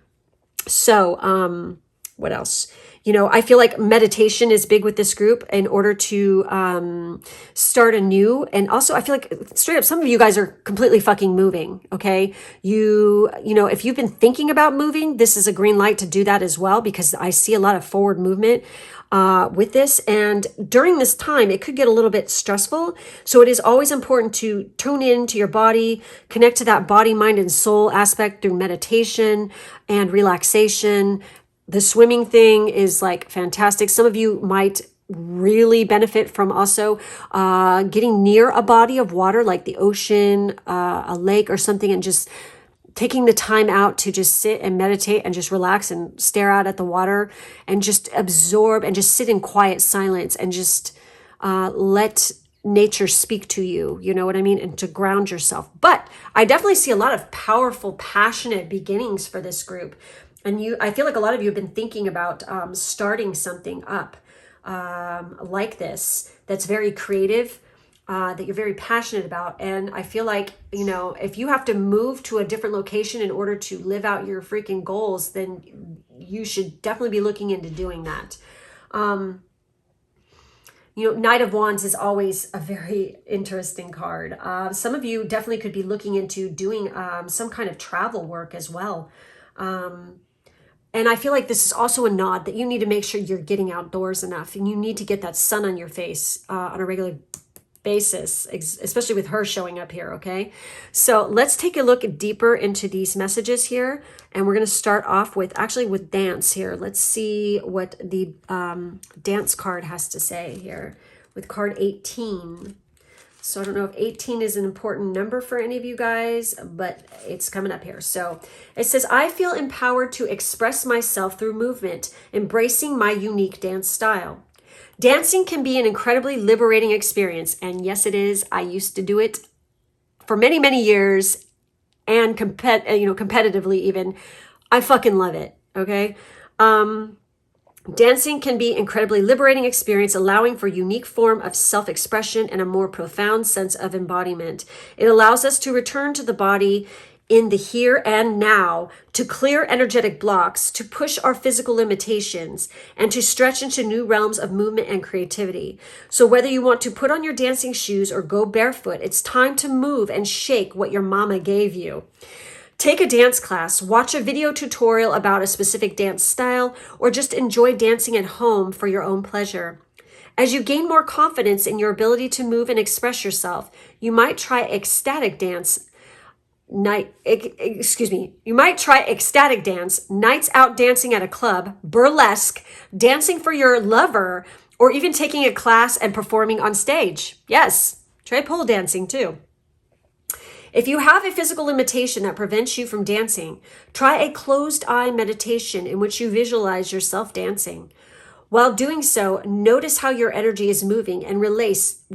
So, what else? You know, I feel like meditation is big with this group in order to start anew. And also, I feel like straight up, some of you guys are completely fucking moving. Okay, you know, if you've been thinking about moving, this is a green light to do that as well, because I see a lot of forward movement with this. And during this time, it could get a little bit stressful. So it is always important to tune in to your body, connect to that body, mind, and soul aspect through meditation and relaxation. The swimming thing is like fantastic. Some of you might really benefit from also getting near a body of water, like the ocean, a lake or something, and just taking the time out to just sit and meditate and just relax and stare out at the water and just absorb and just sit in quiet silence and just let nature speak to you, you know what I mean? And to ground yourself. But I definitely see a lot of powerful, passionate beginnings for this group. And I feel like a lot of you have been thinking about starting something up like this that's very creative, that you're very passionate about. And I feel like, you know, if you have to move to a different location in order to live out your freaking goals, then you should definitely be looking into doing that. You know, Knight of Wands is always a very interesting card. Some of you definitely could be looking into doing some kind of travel work as well. And I feel like this is also a nod that you need to make sure you're getting outdoors enough, and you need to get that sun on your face on a regular basis, especially with her showing up here, okay? So let's take a look deeper into these messages here, and we're going to start off with dance here. Let's see what the dance card has to say here with card 18. So I don't know if 18 is an important number for any of you guys, but it's coming up here. So it says, I feel empowered to express myself through movement, embracing my unique dance style. Dancing can be an incredibly liberating experience. And yes, it is. I used to do it for many, many years, and competitively even. I fucking love it. Okay. Dancing can be an incredibly liberating experience, allowing for a unique form of self-expression and a more profound sense of embodiment. It allows us to return to the body in the here and now, to clear energetic blocks, to push our physical limitations, and to stretch into new realms of movement and creativity. So whether you want to put on your dancing shoes or go barefoot, it's time to move and shake what your mama gave you. Take a dance class, watch a video tutorial about a specific dance style, or just enjoy dancing at home for your own pleasure. As you gain more confidence in your ability to move and express yourself, you might try ecstatic dance, nights out dancing at a club, burlesque, dancing for your lover, or even taking a class and performing on stage. Yes, try pole dancing too. If you have a physical limitation that prevents you from dancing, try a closed eye meditation in which you visualize yourself dancing. While doing so, notice how your energy is moving and release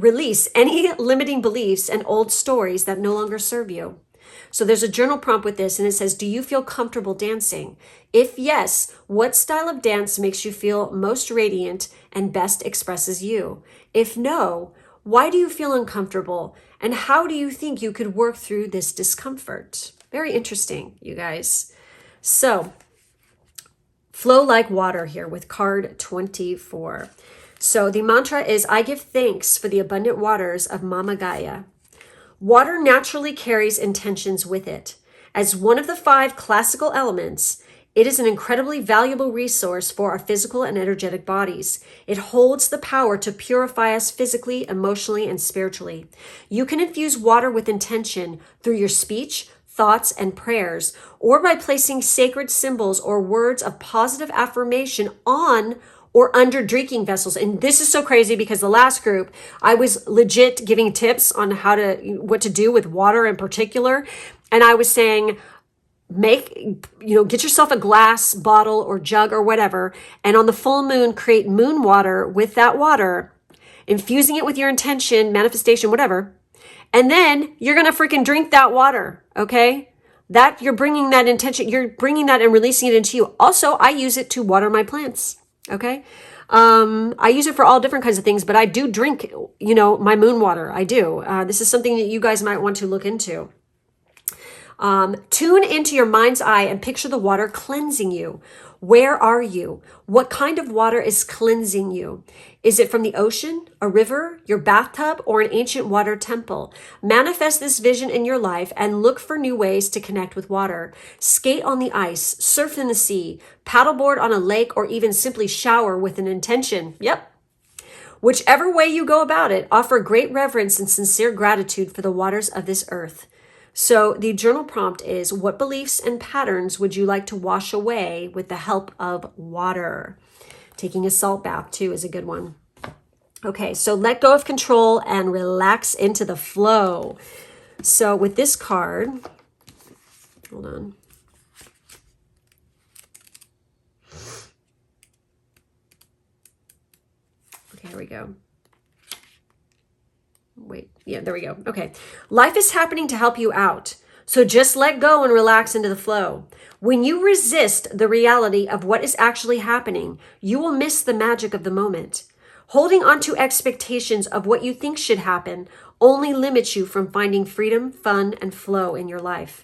any limiting beliefs and old stories that no longer serve you. So there's a journal prompt with this, and it says, do you feel comfortable dancing? If yes, what style of dance makes you feel most radiant and best expresses you? If no, why do you feel uncomfortable? And how do you think you could work through this discomfort? Very interesting, you guys. So, flow like water here with card 24. So the mantra is, I give thanks for the abundant waters of Mama Gaia. Water naturally carries intentions with it. As one of the 5 classical elements, it is an incredibly valuable resource for our physical and energetic bodies. It holds the power to purify us physically, emotionally, and spiritually. You can infuse water with intention through your speech, thoughts, and prayers, or by placing sacred symbols or words of positive affirmation on or under drinking vessels. And this is so crazy because the last group, I was legit giving tips on what to do with water in particular. And I was saying, get yourself a glass bottle or jug or whatever, and on the full moon, create moon water with that water, infusing it with your intention, manifestation, whatever. And then you're going to freaking drink that water. Okay. That you're bringing that intention, you're bringing that and releasing it into you. Also, I use it to water my plants. Okay. I use it for all different kinds of things, but I do drink, my moon water. I do. This is something that you guys might want to look into. Tune into your mind's eye and picture the water cleansing you. Where are you? What kind of water is cleansing you? Is it from the ocean, a river, your bathtub, or an ancient water temple? Manifest this vision in your life and look for new ways to connect with water. Skate on the ice, surf in the sea, paddleboard on a lake, or even simply shower with an intention. Yep. Whichever way you go about it, offer great reverence and sincere gratitude for the waters of this earth. So the journal prompt is, what beliefs and patterns would you like to wash away with the help of water? Taking a salt bath too is a good one. Okay, so let go of control and relax into the flow. So with this card, hold on. Okay, here we go. Wait, yeah, there we go. Okay. Life is happening to help you out. So just let go and relax into the flow. When you resist the reality of what is actually happening, you will miss the magic of the moment. Holding on to expectations of what you think should happen only limits you from finding freedom, fun, and flow in your life.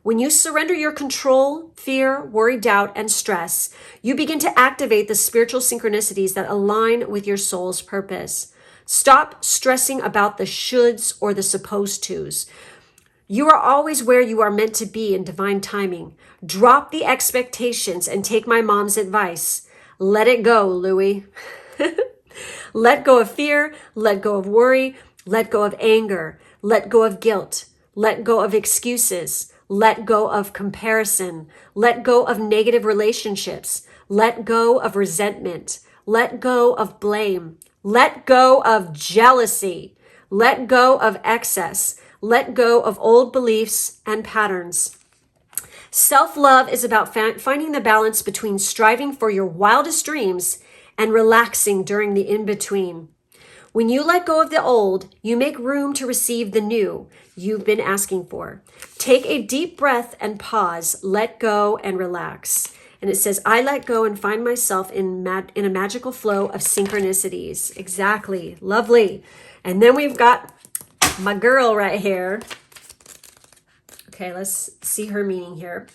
When you surrender your control, fear, worry, doubt, and stress, you begin to activate the spiritual synchronicities that align with your soul's purpose. Stop stressing about the shoulds or the supposed tos. You are always where you are meant to be in divine timing. Drop the expectations and take my mom's advice. Let it go, Louie. Let go of fear. Let go of worry. Let go of anger. Let go of guilt. Let go of excuses. Let go of comparison. Let go of negative relationships. Let go of resentment. Let go of blame. Let go of jealousy. Let go of excess. Let go of old beliefs and patterns. Self-love is about finding the balance between striving for your wildest dreams and relaxing during the in-between. When you let go of the old, you make room to receive the new you've been asking for. Take a deep breath and pause. Let go and relax. And it says, I let go and find myself in a magical flow of synchronicities. Exactly. Lovely. And then we've got my girl right here. Okay, let's see her meaning here.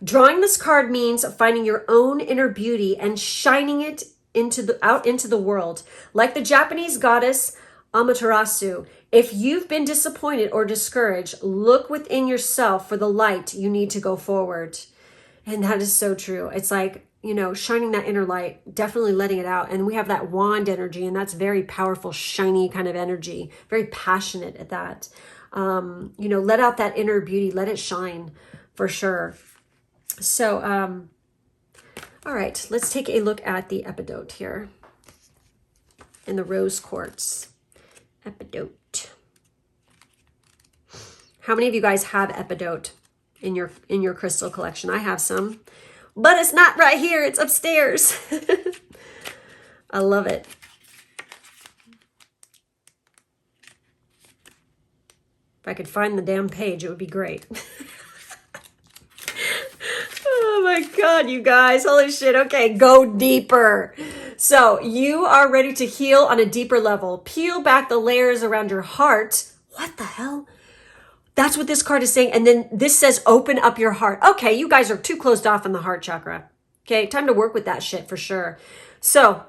Drawing this card means finding your own inner beauty and shining it out into the world. Like the Japanese goddess Amaterasu, if you've been disappointed or discouraged, look within yourself for the light you need to go forward. And that is so true. It's like, shining that inner light, definitely letting it out. And we have that wand energy, and that's very powerful, shiny kind of energy, very passionate at that. Let out that inner beauty, let it shine for sure. So, all right, let's take a look at the epidote here in the rose quartz. Epidote. How many of you guys have epidote in your crystal collection? I have some, but it's not right here. It's upstairs. I love it. If I could find the damn page, it would be great. Oh my God, you guys. Holy shit. Okay, go deeper. So you are ready to heal on a deeper level. Peel back the layers around your heart. What the hell? That's what this card is saying. And then this says, open up your heart. Okay, you guys are too closed off in the heart chakra. Okay, time to work with that shit for sure. So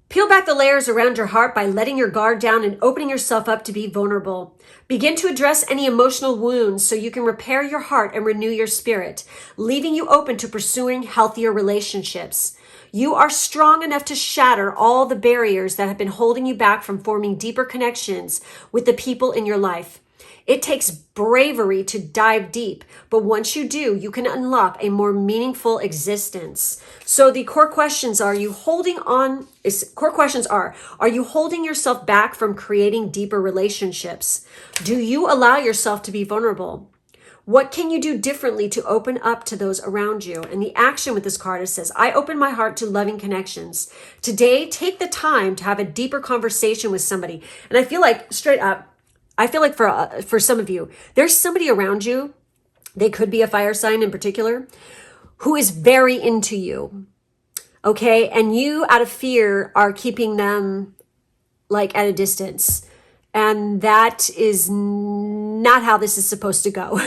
peel back the layers around your heart by letting your guard down and opening yourself up to be vulnerable. Begin to address any emotional wounds so you can repair your heart and renew your spirit, leaving you open to pursuing healthier relationships. You are strong enough to shatter all the barriers that have been holding you back from forming deeper connections with the people in your life. It takes bravery to dive deep, but once you do, you can unlock a more meaningful existence. So the core questions are, are you holding yourself back from creating deeper relationships? Do you allow yourself to be vulnerable? What can you do differently to open up to those around you? And the action with this card, it says, I open my heart to loving connections. Today, take the time to have a deeper conversation with somebody. And I feel like, straight up, I feel like for some of you, there's somebody around you, they could be a fire sign in particular, who is very into you, okay? And you, out of fear, are keeping them like at a distance. And that is not how this is supposed to go.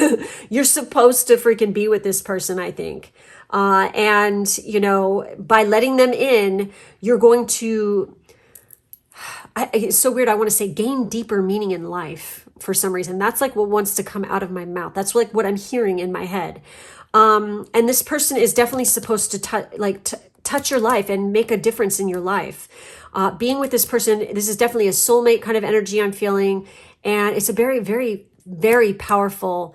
You're supposed to freaking be with this person, I think. And, you know, by letting them in, you're going to, it's so weird. I want to say gain deeper meaning in life for some reason. That's like what wants to come out of my mouth. That's like what I'm hearing in my head. And this person is definitely supposed to touch your life and make a difference in your life. Being with this person, this is definitely a soulmate kind of energy I'm feeling. And it's a very, very, very powerful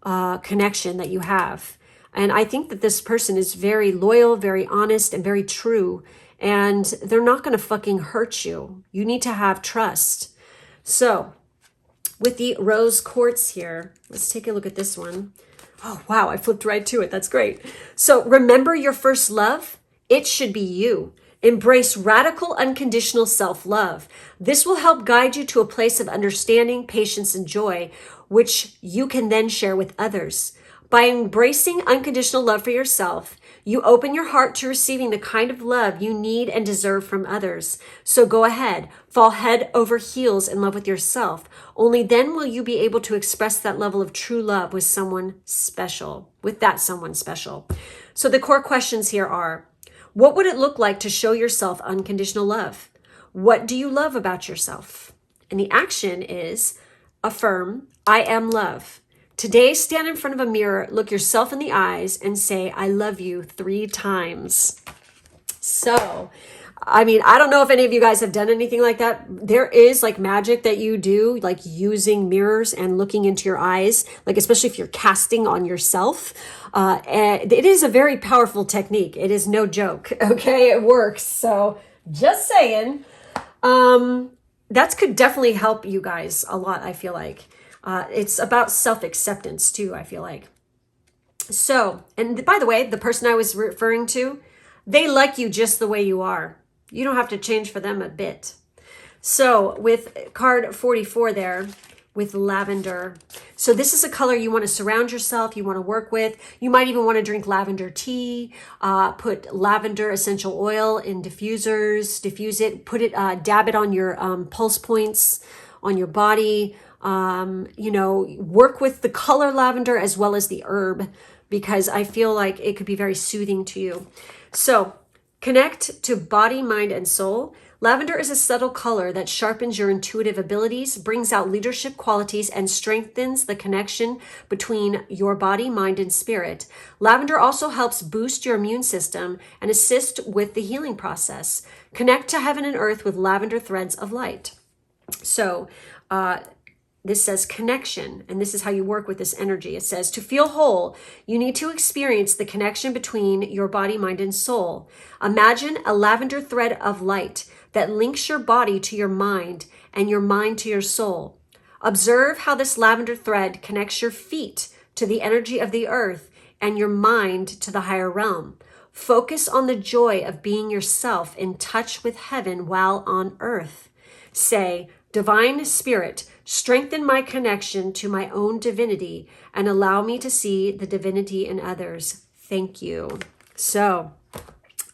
connection that you have. And I think that this person is very loyal, very honest, and very true. And they're not going to fucking hurt you. You need to have trust. So with the rose quartz here, let's take a look at this one. Oh, wow, I flipped right to it. That's great. So remember your first love? It should be you. Embrace radical, unconditional self-love. This will help guide you to a place of understanding, patience, and joy, which you can then share with others. By embracing unconditional love for yourself, you open your heart to receiving the kind of love you need and deserve from others. So go ahead, fall head over heels in love with yourself. Only then will you be able to express that level of true love with someone special, someone special. So the core questions here are, what would it look like to show yourself unconditional love? What do you love about yourself? And the action is affirm, I am love. Today, stand in front of a mirror, look yourself in the eyes and say, I love you 3 times. So, I mean, I don't know if any of you guys have done anything like that. There is like magic that you do, like using mirrors and looking into your eyes, like especially if you're casting on yourself. And it is a very powerful technique. It is no joke. Okay, it works. So just saying, that could definitely help you guys a lot, I feel like. It's about self-acceptance too, I feel like. So, and by the way, the person I was referring to, they like you just the way you are. You don't have to change for them a bit. So with card 44 there, with lavender. So this is a color you want to surround yourself, you want to work with. You might even want to drink lavender tea, put lavender essential oil in diffusers, diffuse it, put it, dab it on your pulse points on your body. You know, work with the color lavender as well as the herb, because I feel like it could be very soothing to you. So connect to body, mind, and soul. Lavender is a subtle color that sharpens your intuitive abilities, brings out leadership qualities, and strengthens the connection between your body, mind, and spirit. Lavender also helps boost your immune system and assist with the healing process. Connect to heaven and earth with lavender threads of light. So, this says connection, and this is how you work with this energy. It says to feel whole, you need to experience the connection between your body, mind, and soul. Imagine a lavender thread of light that links your body to your mind and your mind to your soul. Observe how this lavender thread connects your feet to the energy of the earth and your mind to the higher realm. Focus on the joy of being yourself in touch with heaven while on earth. Say, Divine Spirit, strengthen my connection to my own divinity and allow me to see the divinity in others. Thank you. So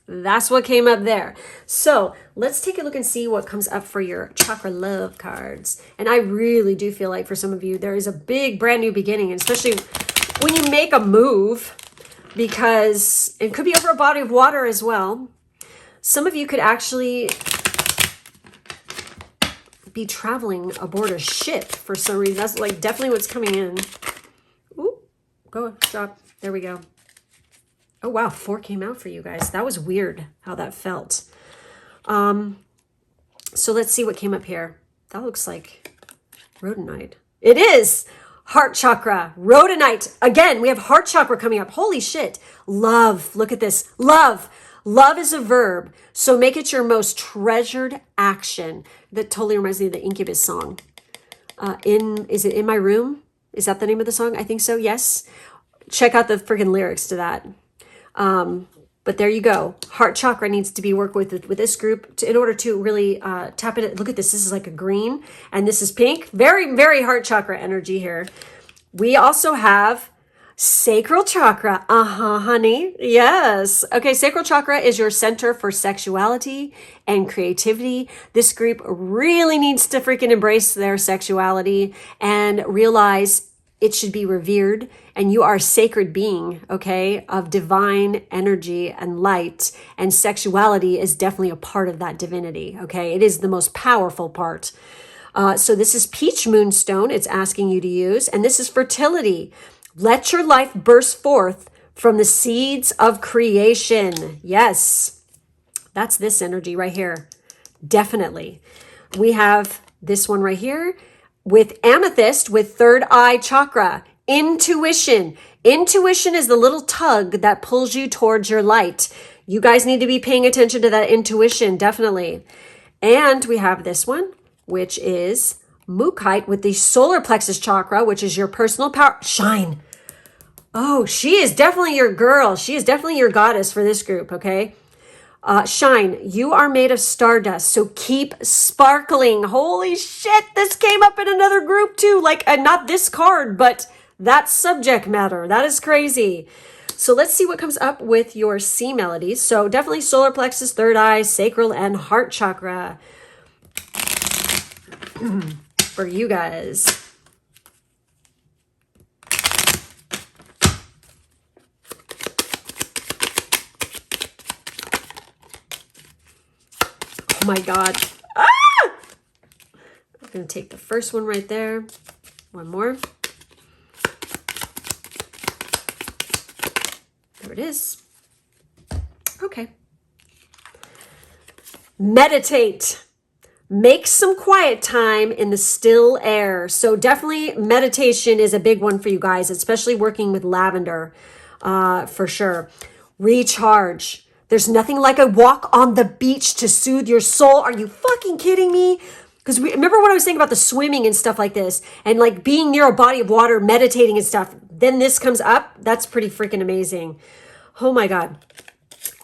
that's what came up there. So let's take a look and see what comes up for your chakra love cards. And I really do feel like for some of you, there is a big brand new beginning, and especially when you make a move, because it could be over a body of water as well. Some of you could actually be traveling aboard a ship for some reason. That's like definitely what's coming in. Ooh, go, stop. There we go. Oh, wow. 4 came out for you guys. That was weird how that felt. So let's see what came up here. That looks like rhodonite. It is heart chakra, rhodonite. Again, we have heart chakra coming up. Holy shit. Love. Look at this. Love. Love is a verb, so make it your most treasured action. That totally reminds me of the Incubus song. Is it In My Room? Is that the name of the song? I think so. Yes. Check out the freaking lyrics to that. But there you go. Heart chakra needs to be worked with this group in order to really tap it. Look at this. This is like a green and this is pink. Very, very heart chakra energy here. We also have sacral chakra. Honey. Yes. Okay, sacral chakra is your center for sexuality and creativity. This group really needs to freaking embrace their sexuality and realize it should be revered, and you are a sacred being, okay, of divine energy and light, and sexuality is definitely a part of that divinity, okay? It is the most powerful part. So this is peach moonstone it's asking you to use, and this is fertility. Let your life burst forth from the seeds of creation. Yes, that's this energy right here. Definitely. We have this one right here with amethyst with third eye chakra. Intuition. Intuition is the little tug that pulls you towards your light. You guys need to be paying attention to that intuition, definitely. And we have this one, which is Mukite with the solar plexus chakra, which is your personal power. Shine. Oh, she is definitely your girl. She is definitely your goddess for this group, okay? Shine, you are made of stardust, so keep sparkling. Holy shit, this came up in another group too. Like, not this card, but that subject matter. That is crazy. So let's see what comes up with your C melodies. So definitely solar plexus, third eye, sacral, and heart chakra for you guys. Oh my God. Ah! I'm going to take the first one right there. One more. There it is. Okay. Meditate. Make some quiet time in the still air. So definitely meditation is a big one for you guys, especially working with lavender, for sure. Recharge. There's nothing like a walk on the beach to soothe your soul. Are you fucking kidding me? Because remember what I was saying about the swimming and stuff like this, and like being near a body of water, meditating and stuff. Then this comes up. That's pretty freaking amazing. Oh my God.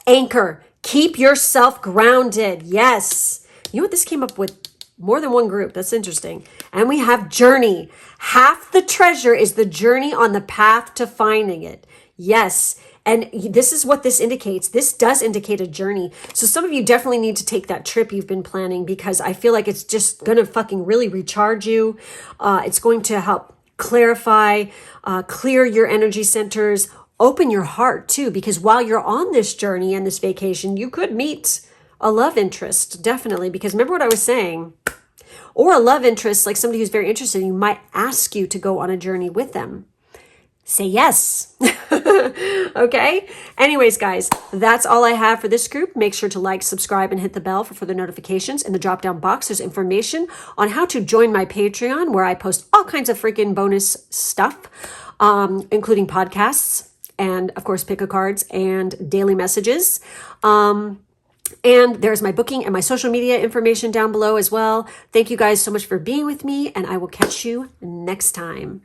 Anchor. Keep yourself grounded. Yes. You know what? This came up with more than one group. That's interesting. And we have journey. Half the treasure is the journey on the path to finding it. Yes. And this is what this indicates. This does indicate a journey. So some of you definitely need to take that trip you've been planning, because I feel like it's just going to fucking really recharge you. It's going to help clarify, clear your energy centers, open your heart too, because while you're on this journey and this vacation, you could meet a love interest, definitely. Because remember what I was saying, or a love interest, like somebody who's very interested, you might ask you to go on a journey with them. Say yes. Okay. Anyways, guys, that's all I have for this group. Make sure to like, subscribe, and hit the bell for further notifications. In the drop-down box, there's information on how to join my Patreon, where I post all kinds of freaking bonus stuff, including podcasts and, of course, pick a cards and daily messages. And there's my booking and my social media information down below as well. Thank you guys so much for being with me, and I will catch you next time.